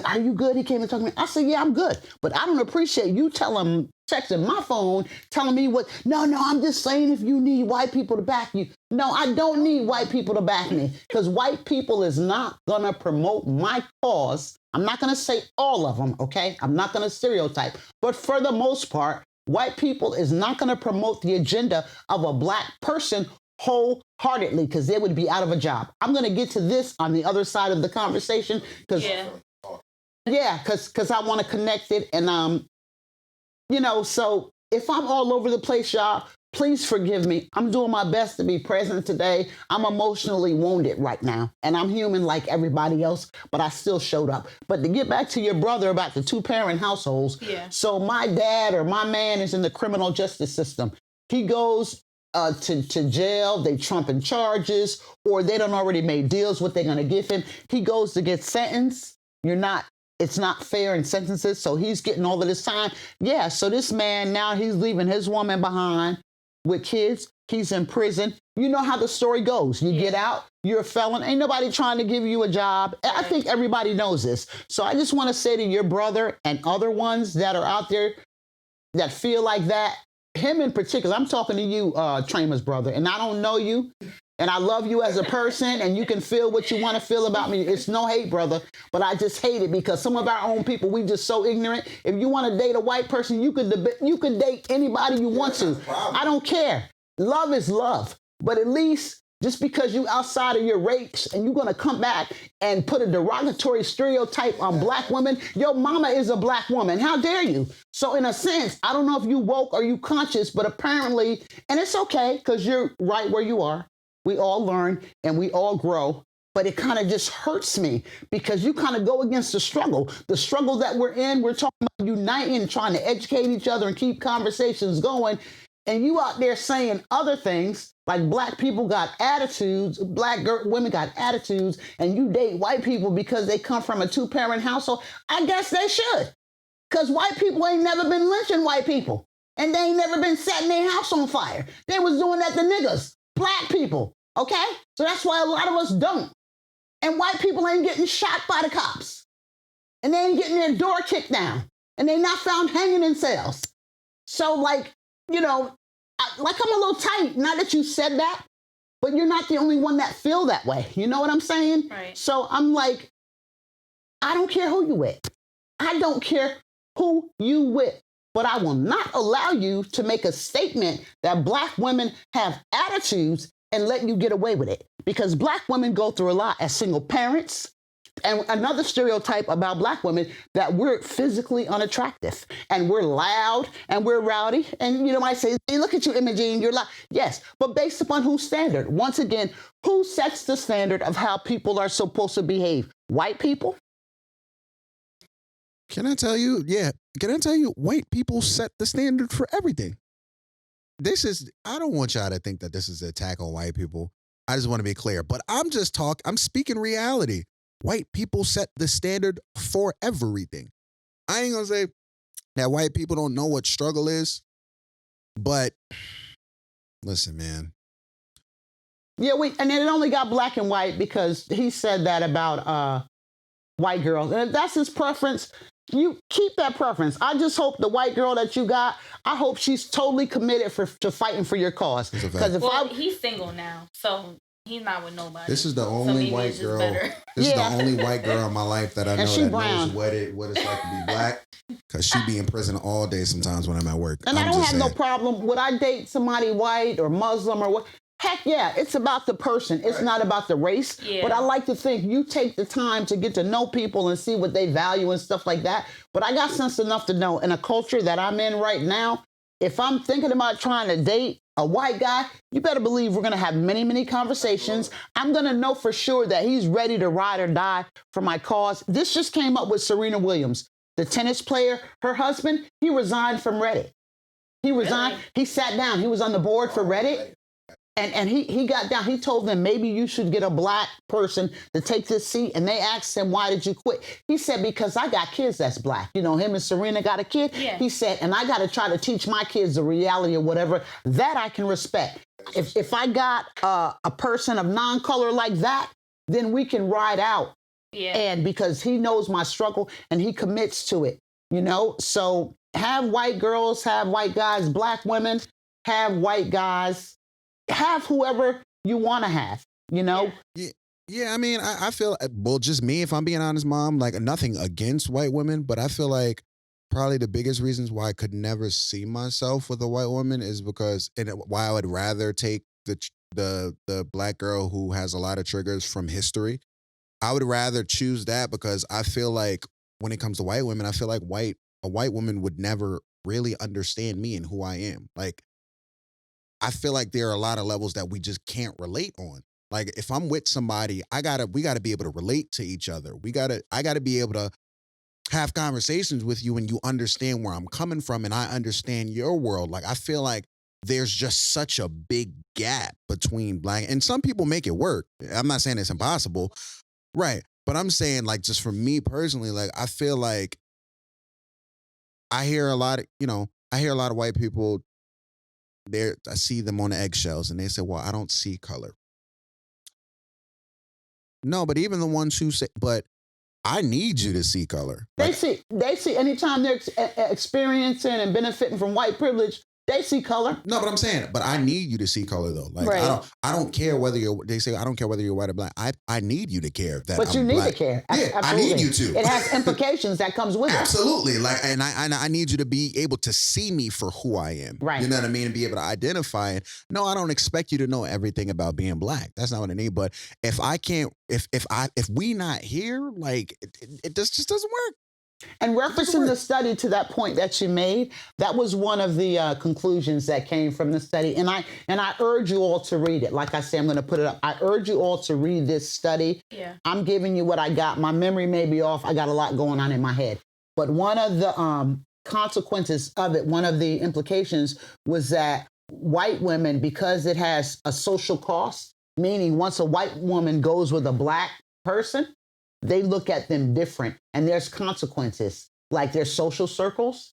are you good? He came and talked to me. I said, yeah, I'm good. But I don't appreciate you texting my phone, telling me no, I'm just saying if you need white people to back you. No, I don't need white people to back me, because white people is not going to promote my cause. I'm not going to say all of them, okay? I'm not going to stereotype. But for the most part, white people is not going to promote the agenda of a black person wholeheartedly, because they would be out of a job. I'm going to get to this on the other side of the conversation, because because I want to connect it. And so if I'm all over the place, y'all, please forgive me. I'm doing my best to be present today. I'm emotionally wounded right now, and I'm human like everybody else, but I still showed up. But to get back to your brother about the 2-parent households, so my dad or my man is in the criminal justice system. He goes to jail, they trumping charges, or they done already made deals what they're going to give him. He goes to get sentenced. It's not fair in sentences, so he's getting all of this time. Yeah, so this man, now he's leaving his woman behind with kids. He's in prison. You know how the story goes. You get out, you're a felon. Ain't nobody trying to give you a job. I think everybody knows this. So I just want to say to your brother and other ones that are out there that feel like that, him in particular, I'm talking to you, Trama's brother, and I don't know you, and I love you as a person, and you can feel what you want to feel about me. It's no hate, brother, but I just hate it because some of our own people, we just so ignorant. If you want to date a white person, you could date anybody you want to. I don't care. Love is love, but at least just because you outside of your race and you're going to come back and put a derogatory stereotype on black women, your mama is a black woman. How dare you? So in a sense, I don't know if you woke or you conscious, but apparently, and it's okay because you're right where you are. We all learn and we all grow, but it kind of just hurts me because you kind of go against the struggle that we're in. We're talking about uniting, trying to educate each other and keep conversations going. And you out there saying other things like black people got attitudes, women got attitudes, and you date white people because they come from a 2-parent household. I guess they should, because white people ain't never been lynching white people, and they ain't never been setting their house on fire. They was doing that to niggas, black people, okay? So that's why a lot of us don't. And white people ain't getting shot by the cops, and they ain't getting their door kicked down, and they not found hanging in cells. So I'm a little tight. Not that you said that, but you're not the only one that feel that way. You know what I'm saying? Right. So I'm like, I don't care who you with. I don't care who you with, but I will not allow you to make a statement that black women have attitudes and let you get away with it, because black women go through a lot as single parents. And another stereotype about black women, that we're physically unattractive and we're loud and we're rowdy. And I say, hey, look at you, Imogene, you're loud. Yes, but based upon whose standard? Once again, who sets the standard of how people are supposed to behave? White people? Can I tell you, white people set the standard for everything. I don't want y'all to think that this is an attack on white people. I just want to be clear, but I'm speaking reality. White people set the standard for everything. I ain't gonna say that white people don't know what struggle is, but listen, man. Yeah, and it only got black and white because he said that about white girls. And if that's his preference, you keep that preference. I just hope the white girl that you got, I hope she's totally committed to fighting for your cause. Because he's single now, so he's not with nobody. This is the only white girl. This is the only white girl in my life that I know that knows what it's like to be black. Because she be in prison all day sometimes when I'm at work. And I don't have no problem. Would I date somebody white or Muslim or what? Heck yeah, it's about the person. It's not about the race. Yeah. But I like to think you take the time to get to know people and see what they value and stuff like that. But I got sense enough to know in a culture that I'm in right now, if I'm thinking about trying to date a white guy, you better believe we're going to have many, many conversations. I'm going to know for sure that he's ready to ride or die for my cause. This just came up with Serena Williams, the tennis player. Her husband, he resigned from Reddit. He resigned. Really? He sat down. He was on the board for Reddit. And he got down. He told them, maybe you should get a black person to take this seat. And they asked him, why did you quit? He said, because I got kids that's black. Him and Serena got a kid. Yeah. He said, and I got to try to teach my kids the reality of whatever that I can respect. If I got a person of non-color like that, then we can ride out Yeah. And because he knows my struggle and he commits to it, you know? So have white girls, have white guys, black women, have white guys, have whoever you want to have, you know? Yeah, I mean, I feel, well, just me, if I'm being honest, Mom, like nothing against white women, but I feel like probably the biggest reasons why I could never see myself with a white woman is because, and why I would rather take the black girl who has a lot of triggers from history. I would rather choose that because I feel like when it comes to white women, I feel like a white woman would never really understand me and who I am. Like, I feel like there are a lot of levels that we just can't relate on. Like if I'm with somebody, we gotta be able to relate to each other. I gotta be able to have conversations with you and you understand where I'm coming from and I understand your world. Like I feel like there's just such a big gap between black and some people make it work. I'm not saying it's impossible. Right. But I'm saying like just for me personally, like I feel like I hear a lot of white people there. I see them on the eggshells and they say, well, I don't see color. No, but even the ones who say, but I need you to see color. They see anytime they're experiencing and benefiting from white privilege, they see color. No, but I'm saying, but I need you to see color though. Like right. I don't care whether they say I don't care whether you're white or black. I need you to care that. But I'm you need black. to care. Yeah, Absolutely. I need you to. It has implications that comes with it. Absolutely. Like, and I need you to be able to see me for who I am. Right. You know what I mean? And be able to identify it. No, I don't expect you to know everything about being black. That's not what I need. But if I can't, if we not here, like it just doesn't work. And referencing the study to that point that you made, that was one of the conclusions that came from the study. And I urge you all to read it. Like I say, I'm going to put it up. I urge you all to read this study. Yeah. I'm giving you what I got. My memory may be off. I got a lot going on in my head. But one of the consequences of it, one of the implications was that white women, because it has a social cost, meaning once a white woman goes with a black person, they look at them different and there's consequences, like their social circles.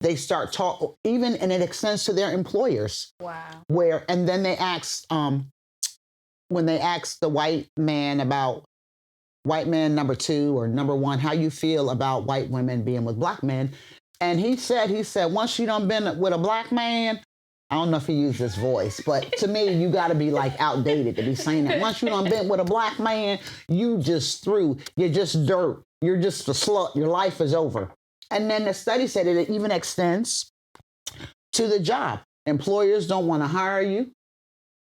They start talk even, and it extends to their employers. Wow. And then they asked, when they asked the white man about white man number 2 or number 1, how you feel about white women being with black men. And he said, once you done been with a black man, I don't know if he used this voice, but to me, you got to be like outdated to be saying that. Once you done been with a black man, you just through. You're just dirt. You're just a slut. Your life is over. And then the study said it even extends to the job. Employers don't want to hire you.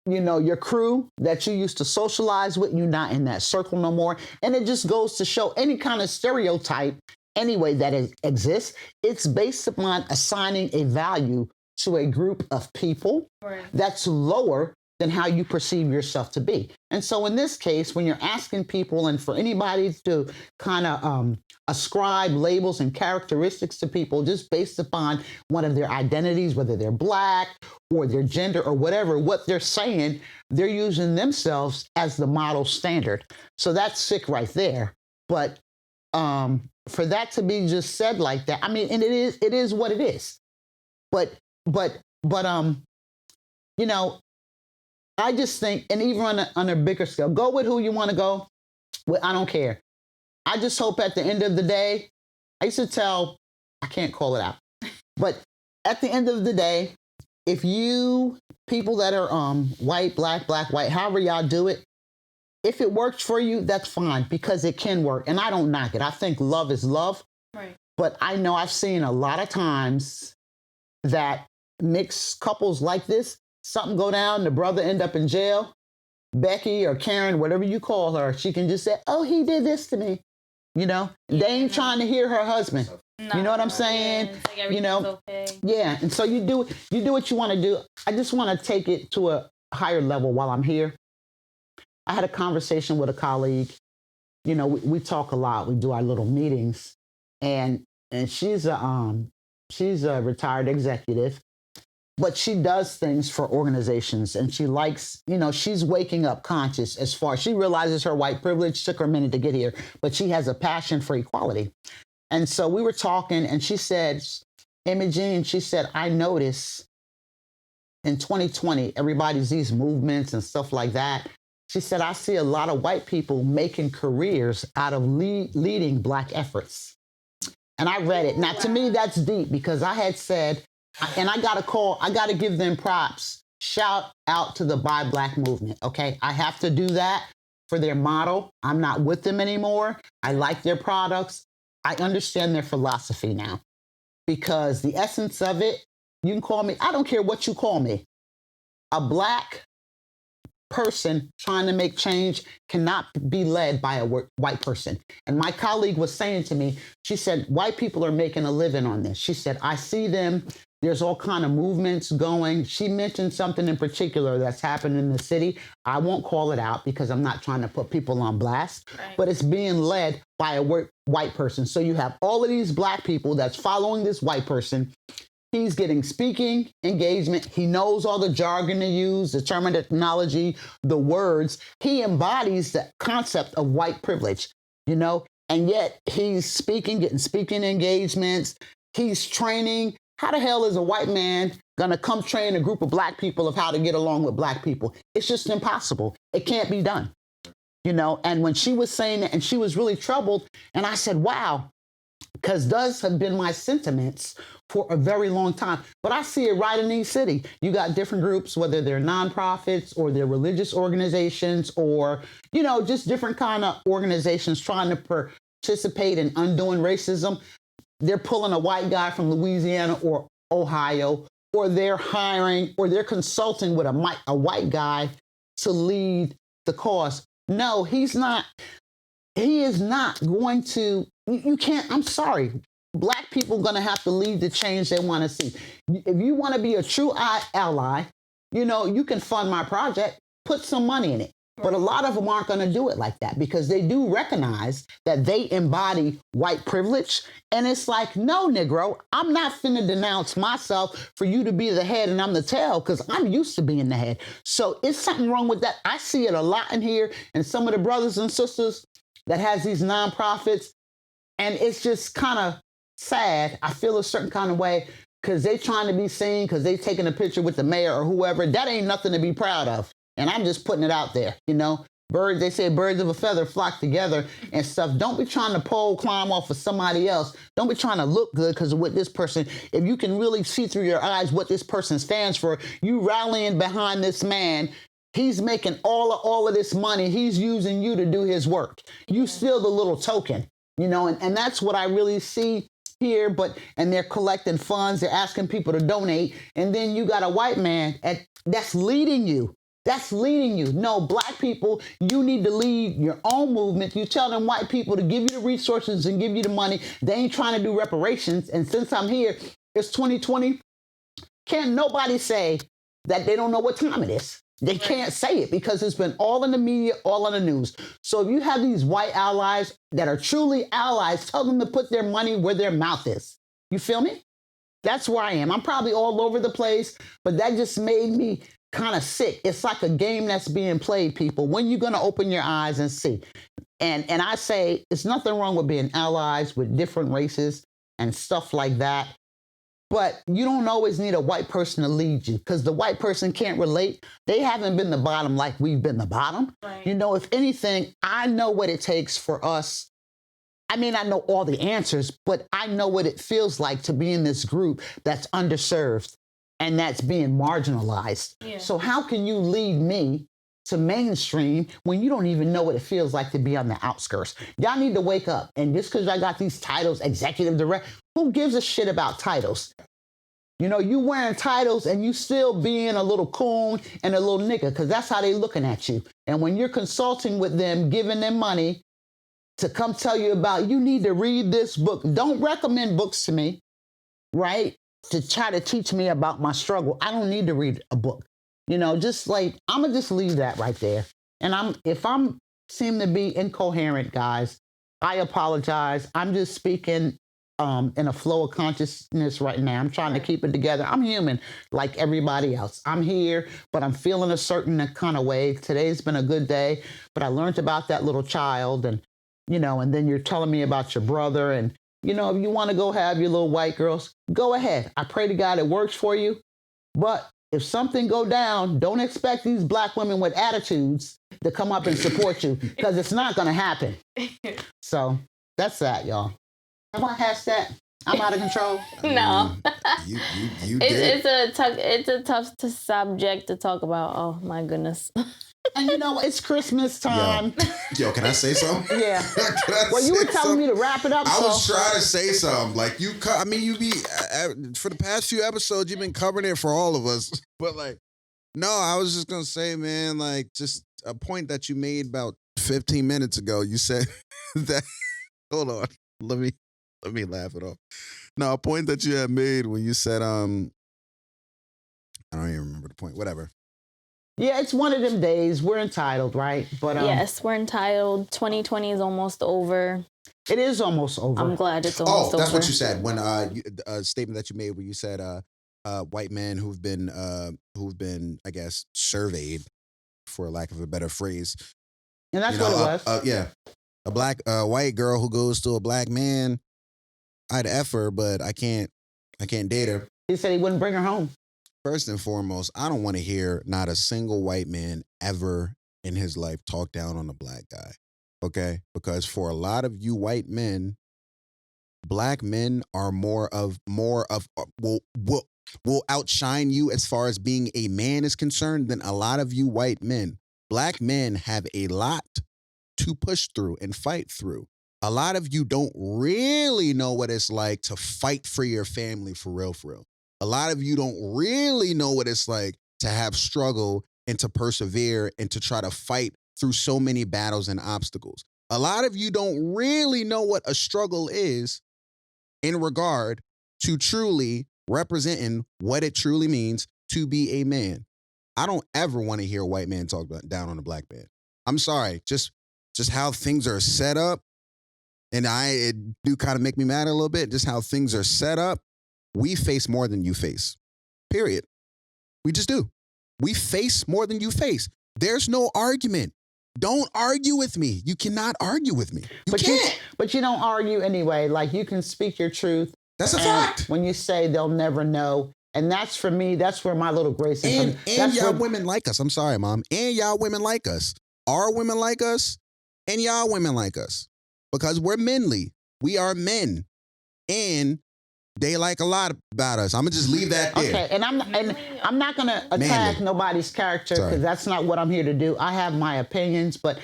You know, your crew that you used to socialize with, you're not in that circle no more. And it just goes to show any kind of stereotype anyway that exists. It's based upon assigning a value to a group of people that's lower than how you perceive yourself to be. And so in this case, when you're asking people and for anybody to kind of ascribe labels and characteristics to people just based upon one of their identities, whether they're black or their gender or whatever, what they're saying, they're using themselves as the model standard. So that's sick right there. But for that to be just said like that, I mean, and it is what it is. But you know, I just think, and even on a bigger scale, go with who you want to go with. I don't care. I just hope at the end of the day, I used to tell, I can't call it out, but at the end of the day, if you people that are white, black, white, however y'all do it, if it works for you, that's fine because it can work. And I don't knock it. I think love is love. Right. But I know I've seen a lot of times that mixed couples like this, something go down, the brother end up in jail, Becky or Karen, whatever you call her, she can just say, oh, he did this to me. You know, they ain't trying to hear her husband. No, you know what I'm saying? Yeah, like you know, okay. Yeah. And so you do what you want to do. I just want to take it to a higher level while I'm here. I had a conversation with a colleague. You know, we talk a lot. We do our little meetings, and she's a retired executive, but she does things for organizations, and she likes, you know, she's waking up conscious as far as she realizes her white privilege. Took her a minute to get here, but she has a passion for equality. And so we were talking, and she said, Imogene, she said, I notice in 2020, everybody's these movements and stuff like that. She said, I see a lot of white people making careers out of leading Black efforts. And I read it. Now, to me, that's deep because I had said, and I got to give them props. Shout out to the Buy Black movement, okay? I have to do that for their model. I'm not with them anymore. I like their products. I understand their philosophy now because the essence of it, you can call me, I don't care what you call me. A Black person trying to make change cannot be led by a white person. And my colleague was saying to me, she said, white people are making a living on this. She said, I see them. There's all kind of movements going. She mentioned something in particular that's happened in the city. I won't call it out because I'm not trying to put people on blast, but it's being led by a white person. So you have all of these Black people that's following this white person. He's getting speaking engagement. He knows all the jargon to use, the terminology, the words. He embodies the concept of white privilege, you know, and yet he's speaking, getting speaking engagements. He's training. How the hell is a white man going to come train a group of Black people of how to get along with Black people? It's just impossible. It can't be done, you know. And when she was saying that, and she was really troubled, and I said, wow, because those have been my sentiments for a very long time. But I see it right in each city. You got different groups, whether they're nonprofits or they're religious organizations or, you know, just different kind of organizations trying to participate in undoing racism. They're pulling a white guy from Louisiana or Ohio, or they're hiring or they're consulting with a white guy to lead the cause. No, he's not. He is not going to, you can't, I'm sorry. Black people are going to have to lead the change they want to see. If you want to be a true ally, you know, you can fund my project, put some money in it. But a lot of them aren't going to do it like that because they do recognize that they embody white privilege. And it's like, no, Negro, I'm not finna denounce myself for you to be the head and I'm the tail because I'm used to being the head. So it's something wrong with that. I see it a lot in here and some of the brothers and sisters that has these nonprofits. And it's just kind of sad. I feel a certain kind of way because they trying to be seen because they taking a picture with the mayor or whoever. That ain't nothing to be proud of. And I'm just putting it out there, you know. Birds, they say birds of a feather flock together and stuff. Don't be trying to climb off of somebody else. Don't be trying to look good because of what this person, if you can really see through your eyes what this person stands for, you rallying behind this man. He's making all of this money. He's using you to do his work. You still the little token, you know, and that's what I really see here. And they're collecting funds. They're asking people to donate. And then you got a white man that's leading you. That's leading you. No, Black people, you need to lead your own movement. You tell them white people to give you the resources and give you the money. They ain't trying to do reparations. And since I'm here, it's 2020. Can't nobody say that they don't know what time it is. They can't say it because it's been all in the media, all on the news. So if you have these white allies that are truly allies, tell them to put their money where their mouth is. You feel me? That's where I am. I'm probably all over the place, but that just made me kind of sick. It's like a game that's being played, people. When you going to open your eyes and see? And I say, it's nothing wrong with being allies with different races and stuff like that. But you don't always need a white person to lead you because the white person can't relate. They haven't been the bottom like we've been the bottom. Right. You know, if anything, I know what it takes for us. I mean, I know all the answers, but I know what it feels like to be in this group that's underserved and that's being marginalized. Yeah. So how can you lead me to mainstream when you don't even know what it feels like to be on the outskirts? Y'all need to wake up. And just because I got these titles, executive director, who gives a shit about titles? You know, you wearing titles and you still being a little coon and a little nigga because that's how they looking at you. And when you're consulting with them, giving them money to come tell you about, you need to read this book. Don't recommend books to me, right? To try to teach me about my struggle. I don't need to read a book. You know, just like, I'm going to just leave that right there. And if I'm seem to be incoherent, guys, I apologize. I'm just speaking in a flow of consciousness right now. I'm trying to keep it together. I'm human like everybody else. I'm here, but I'm feeling a certain kind of way. Today's been a good day, but I learned about that little child and, you know, and then you're telling me about your brother and, you know, if you want to go have your little white girls, go ahead. I pray to God it works for you. But if something go down, don't expect these black women with attitudes to come up and support you, because it's not going to happen. So that's that, y'all. Have I hashed that? I'm out of control. No. You did. It's a tough subject to talk about. Oh my goodness. And you know, it's Christmas time. Yo, can I say something? Yeah. Well, you were telling me to wrap it up. I was trying to say something. Like you be for the past few episodes, you've been covering it for all of us. But like, no, I was just gonna say, man, like just a point that you made about 15 minutes ago. You said that. Hold on, let me laugh it off. No, a point that you had made when you said, I don't even remember the point. Whatever. Yeah, it's one of them days. We're entitled, right? But yes, we're entitled. 2020 is almost over. It is almost over. I'm glad it's almost over. Oh, that's what you said when a statement that you made where you said white men who've been I guess surveyed, for lack of a better phrase. And that's what it was. Yeah, a white girl who goes to a black man. I'd F her, but I can't date her. He said he wouldn't bring her home. First and foremost, I don't want to hear not a single white man ever in his life talk down on a black guy. Okay? Because for a lot of you white men, black men are more of will outshine you as far as being a man is concerned than a lot of you white men. Black men have a lot to push through and fight through. A lot of you don't really know what it's like to fight for your family for real, for real. A lot of you don't really know what it's like to have struggle and to persevere and to try to fight through so many battles and obstacles. A lot of you don't really know what a struggle is in regard to truly representing what it truly means to be a man. I don't ever want to hear a white man talk down on a black man. I'm sorry, just how things are set up, and it do kind of make me mad a little bit, just how things are set up. We face more than you face, period. We just do. We face more than you face. There's no argument. Don't argue with me. You cannot argue with me. You can't. But you don't argue anyway. Like, you can speak your truth. That's a fact. When you say they'll never know. And that's, for me, that's where my little grace is. And y'all women like us. I'm sorry, Mom. And y'all women like us. Our women like us. And y'all women like us. Because we're manly. We are men. And they like a lot about us. I'm gonna just leave that there. Okay, and I'm not gonna attack nobody's character, because that's not what I'm here to do. I have my opinions, but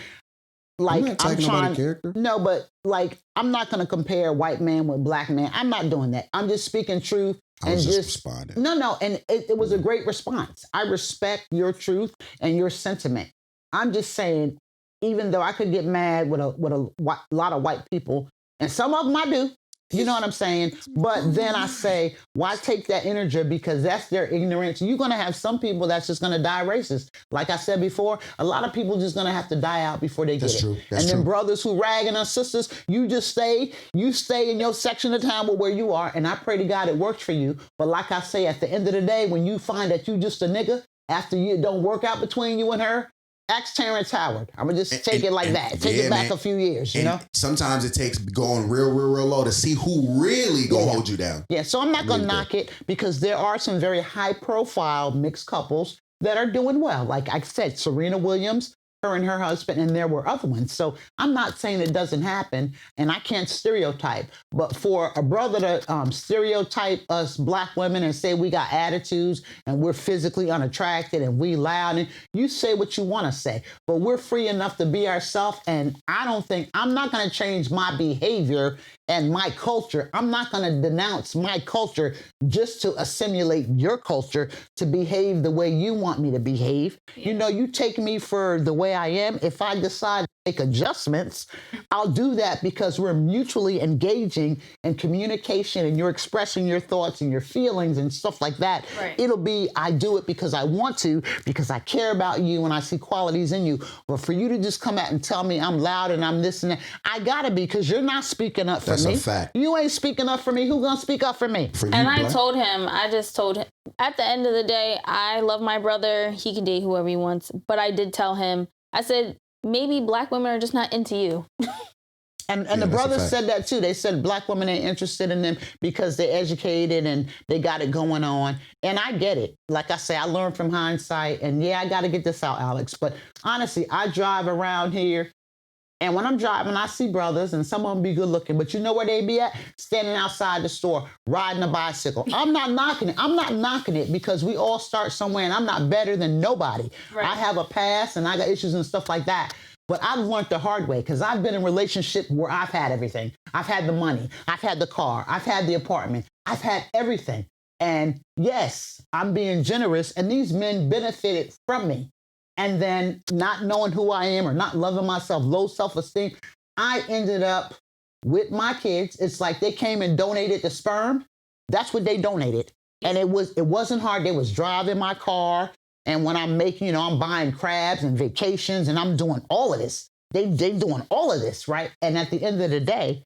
like, I'm trying. Character. No, but like, I'm not gonna compare white man with black man. I'm not doing that. I'm just speaking truth. I was just responding. No, and it was a great response. I respect your truth and your sentiment. I'm just saying, even though I could get mad with a lot of white people, and some of them I do. You know what I'm saying? But then I say, why take that energy? Because that's their ignorance. You're going to have some people that's just going to die racist. Like I said before, a lot of people just going to have to die out before they get it. That's true. Then brothers who ragging on sisters, you just stay in your section of town where you are. And I pray to God it works for you. But like I say, at the end of the day, when you find that you just a nigga, after you don't work out between you and her, ask Terrence Howard. I'm going to just take it like that. Take it back a few years, you know? Sometimes it takes going real low to see who really going to hold you down. Yeah, so I'm not going to knock it, because there are some very high-profile mixed couples that are doing well. Like I said, Serena Williams, her and her husband, and there were other ones. So I'm not saying it doesn't happen, and I can't stereotype. But for a brother to stereotype us black women and say we got attitudes and we're physically unattracted and we loud, and you say what you want to say, but we're free enough to be ourselves. And I'm not going to change my behavior and my culture. I'm not going to denounce my culture just to assimilate your culture to behave the way you want me to behave. You know, you take me for the way I am. If I decide to make adjustments, I'll do that, because we're mutually engaging in communication, and you're expressing your thoughts and your feelings and stuff like that. Right. It'll be, I do it because I want to, because I care about you and I see qualities in you. But for you to just come out and tell me I'm loud and I'm this and that, I gotta be, because you're not speaking up for me. That's a fact. You ain't speaking up for me. Who gonna speak up for me? For you, I told him, at the end of the day, I love my brother. He can date whoever he wants. But I did tell him, I said, maybe black women are just not into you. And Yeah, the that's a brothers fact. said that too. They said black women ain't interested in them because they're educated and they got it going on. And I get it. Like I say, I learned from hindsight. And yeah, I got to get this out, Alex. But honestly, I drive around here. And when I'm driving, I see brothers, and some of them be good looking, but you know where they be at? Standing outside the store, riding a bicycle. I'm not knocking it. I'm not knocking it because we all start somewhere, and I'm not better than nobody. Right. I have a past, and I got issues and stuff like that. But I've learned the hard way because I've been in relationships where I've had everything. I've had the money. I've had the car. I've had the apartment. I've had everything. And yes, I'm being generous, and these men benefited from me. And then not knowing who I am or not loving myself, low self-esteem, I ended up with my kids. It's like they came and donated the sperm. That's what they donated. And it wasn't hard. They was driving my car. And when I'm making, I'm buying crabs and vacations and I'm doing all of this. They doing all of this, right? And at the end of the day,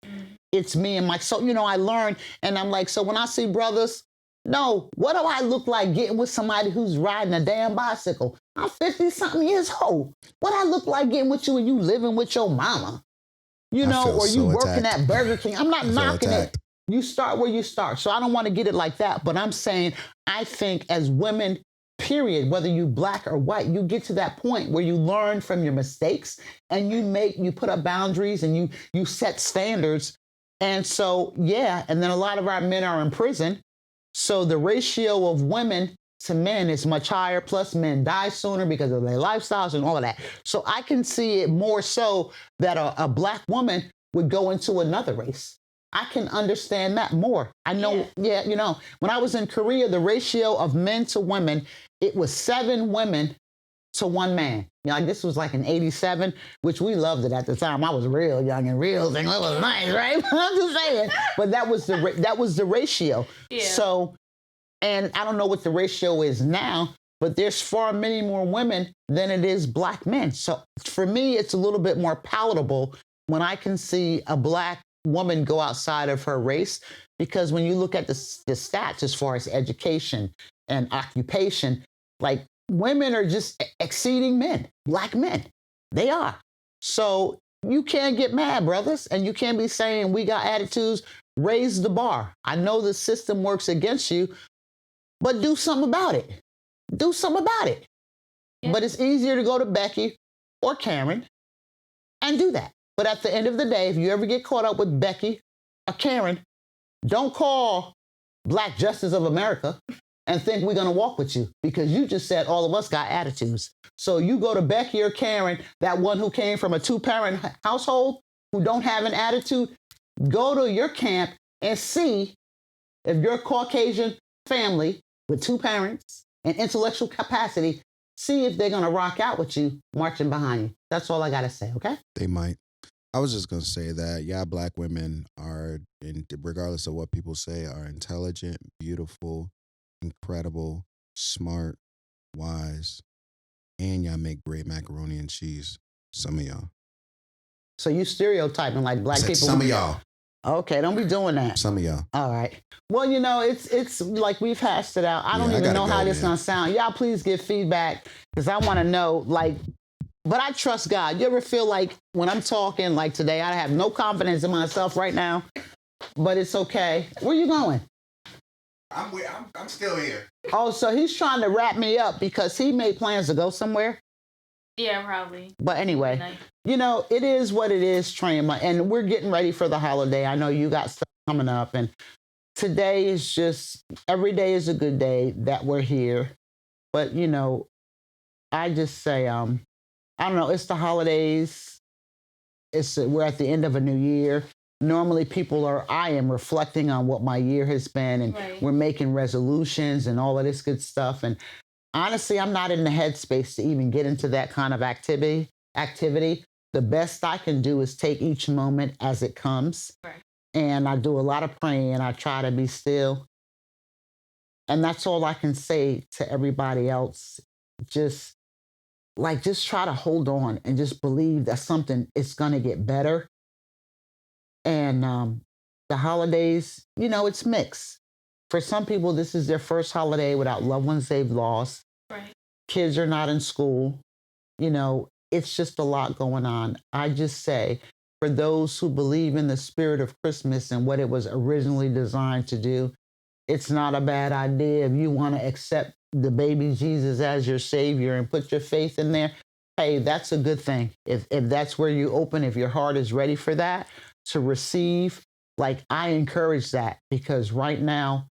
it's me and my, so, I learned, and I'm like, so when I see brothers, no, what do I look like getting with somebody who's riding a damn bicycle? I'm 50-something years old. What I look like getting with you and you living with your mama? Or you working at Burger King. I'm not knocking it. You start where you start. So I don't want to get it like that. But I'm saying, I think as women, period, whether you black or white, you get to that point where you learn from your mistakes and you put up boundaries and you set standards. And so, yeah, and then a lot of our men are in prison. So the ratio of women to men is much higher, plus men die sooner because of their lifestyles and all of that. So I can see it more so that a black woman would go into another race. I can understand that more. I know, when I was in Korea, the ratio of men to women, it was 7 women to 1 man. This was like in 87, which we loved it at the time. I was real young and real thing. That was nice, right? I'm just saying. But that was the ratio. Yeah. So, and I don't know what the ratio is now, but there's far many more women than it is black men. So for me, it's a little bit more palatable when I can see a black woman go outside of her race, because when you look at the stats as far as education and occupation, like, women are just exceeding men, black men. They are. So you can't get mad, brothers, and you can't be saying we got attitudes. Raise the bar. I know the system works against you, but do something about it. Do something about it. Yeah. But it's easier to go to Becky or Karen and do that. But at the end of the day, if you ever get caught up with Becky or Karen, don't call Black Justice of America and think we're going to walk with you, because you just said all of us got attitudes. So you go to Becky or Karen, that one who came from a 2-parent household, who don't have an attitude, go to your camp and see if your Caucasian family with 2 parents and intellectual capacity, see if they're going to rock out with you marching behind you. That's all I got to say, okay? They might. I was just going to say that, yeah, black women are, regardless of what people say, are intelligent, beautiful, incredible, smart, wise, and y'all make great macaroni and cheese. Some of y'all. So you stereotyping like black people. Some of y'all. Okay, don't be doing that. Some of y'all. All right. Well, it's like we've hashed it out. I don't even know how this is gonna sound. Y'all please give feedback, because I want to know, but I trust God. You ever feel like when I'm talking like today, I have no confidence in myself right now, but it's okay. Where you going? I'm still here. Oh, so he's trying to wrap me up because he made plans to go somewhere? Yeah, probably. But anyway, it is what it is, Trama, and we're getting ready for the holiday. I know you got stuff coming up, and today is just, every day is a good day that we're here. But, I just say, I don't know, it's the holidays. We're at the end of a new year. Normally I am reflecting on what my year has been, and we're making resolutions and all of this good stuff. And honestly, I'm not in the headspace to even get into that kind of activity. The best I can do is take each moment as it comes. Right. And I do a lot of praying. I try to be still. And that's all I can say to everybody else. Just try to hold on and just believe that something is going to get better. And the holidays, it's mixed. For some people, this is their first holiday without loved ones they've lost. Right. Kids are not in school. It's just a lot going on. I just say, for those who believe in the spirit of Christmas and what it was originally designed to do, it's not a bad idea. If you want to accept the baby Jesus as your savior and put your faith in there, hey, that's a good thing. If that's where you open, if your heart is ready for that to receive, like I encourage that, because right now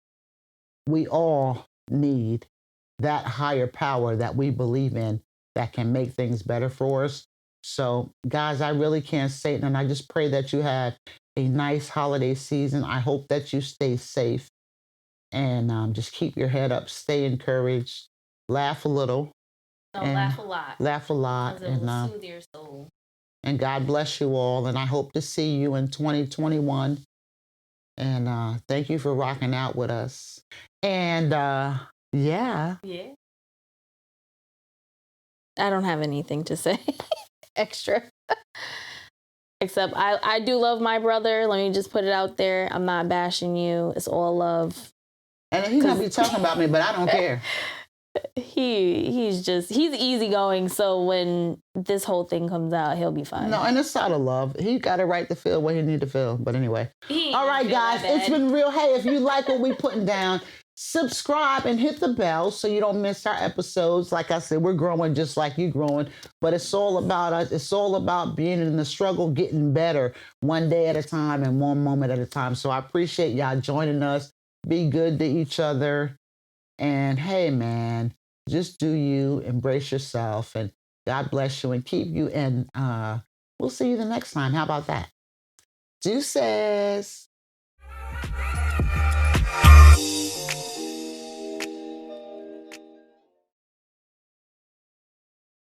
we all need that higher power that we believe in that can make things better for us. So, guys, I really can't say it. And I just pray that you have a nice holiday season. I hope that you stay safe and just keep your head up, stay encouraged, laugh a little. No, and laugh a lot. Laugh a lot. Because it will soothe your soul. And God bless you all. And I hope to see you in 2021. And thank you for rocking out with us. And yeah. Yeah. I don't have anything to say extra. Except I do love my brother. Let me just put it out there. I'm not bashing you. It's all love. And he's gonna be talking about me, but I don't care. He's easygoing. So when this whole thing comes out, he'll be fine. No, and it's out of love. He got a right to feel what he need to feel. But anyway, all right, guys, it's been real. Hey, if you like what we putting down, subscribe and hit the bell so you don't miss our episodes. Like I said, we're growing just like you growing, but it's all about us. It's all about being in the struggle, getting better one day at a time and one moment at a time. So I appreciate y'all joining us. Be good to each other. And hey, man, just do you, embrace yourself, and God bless you and keep you. And we'll see you the next time. How about that? Deuces.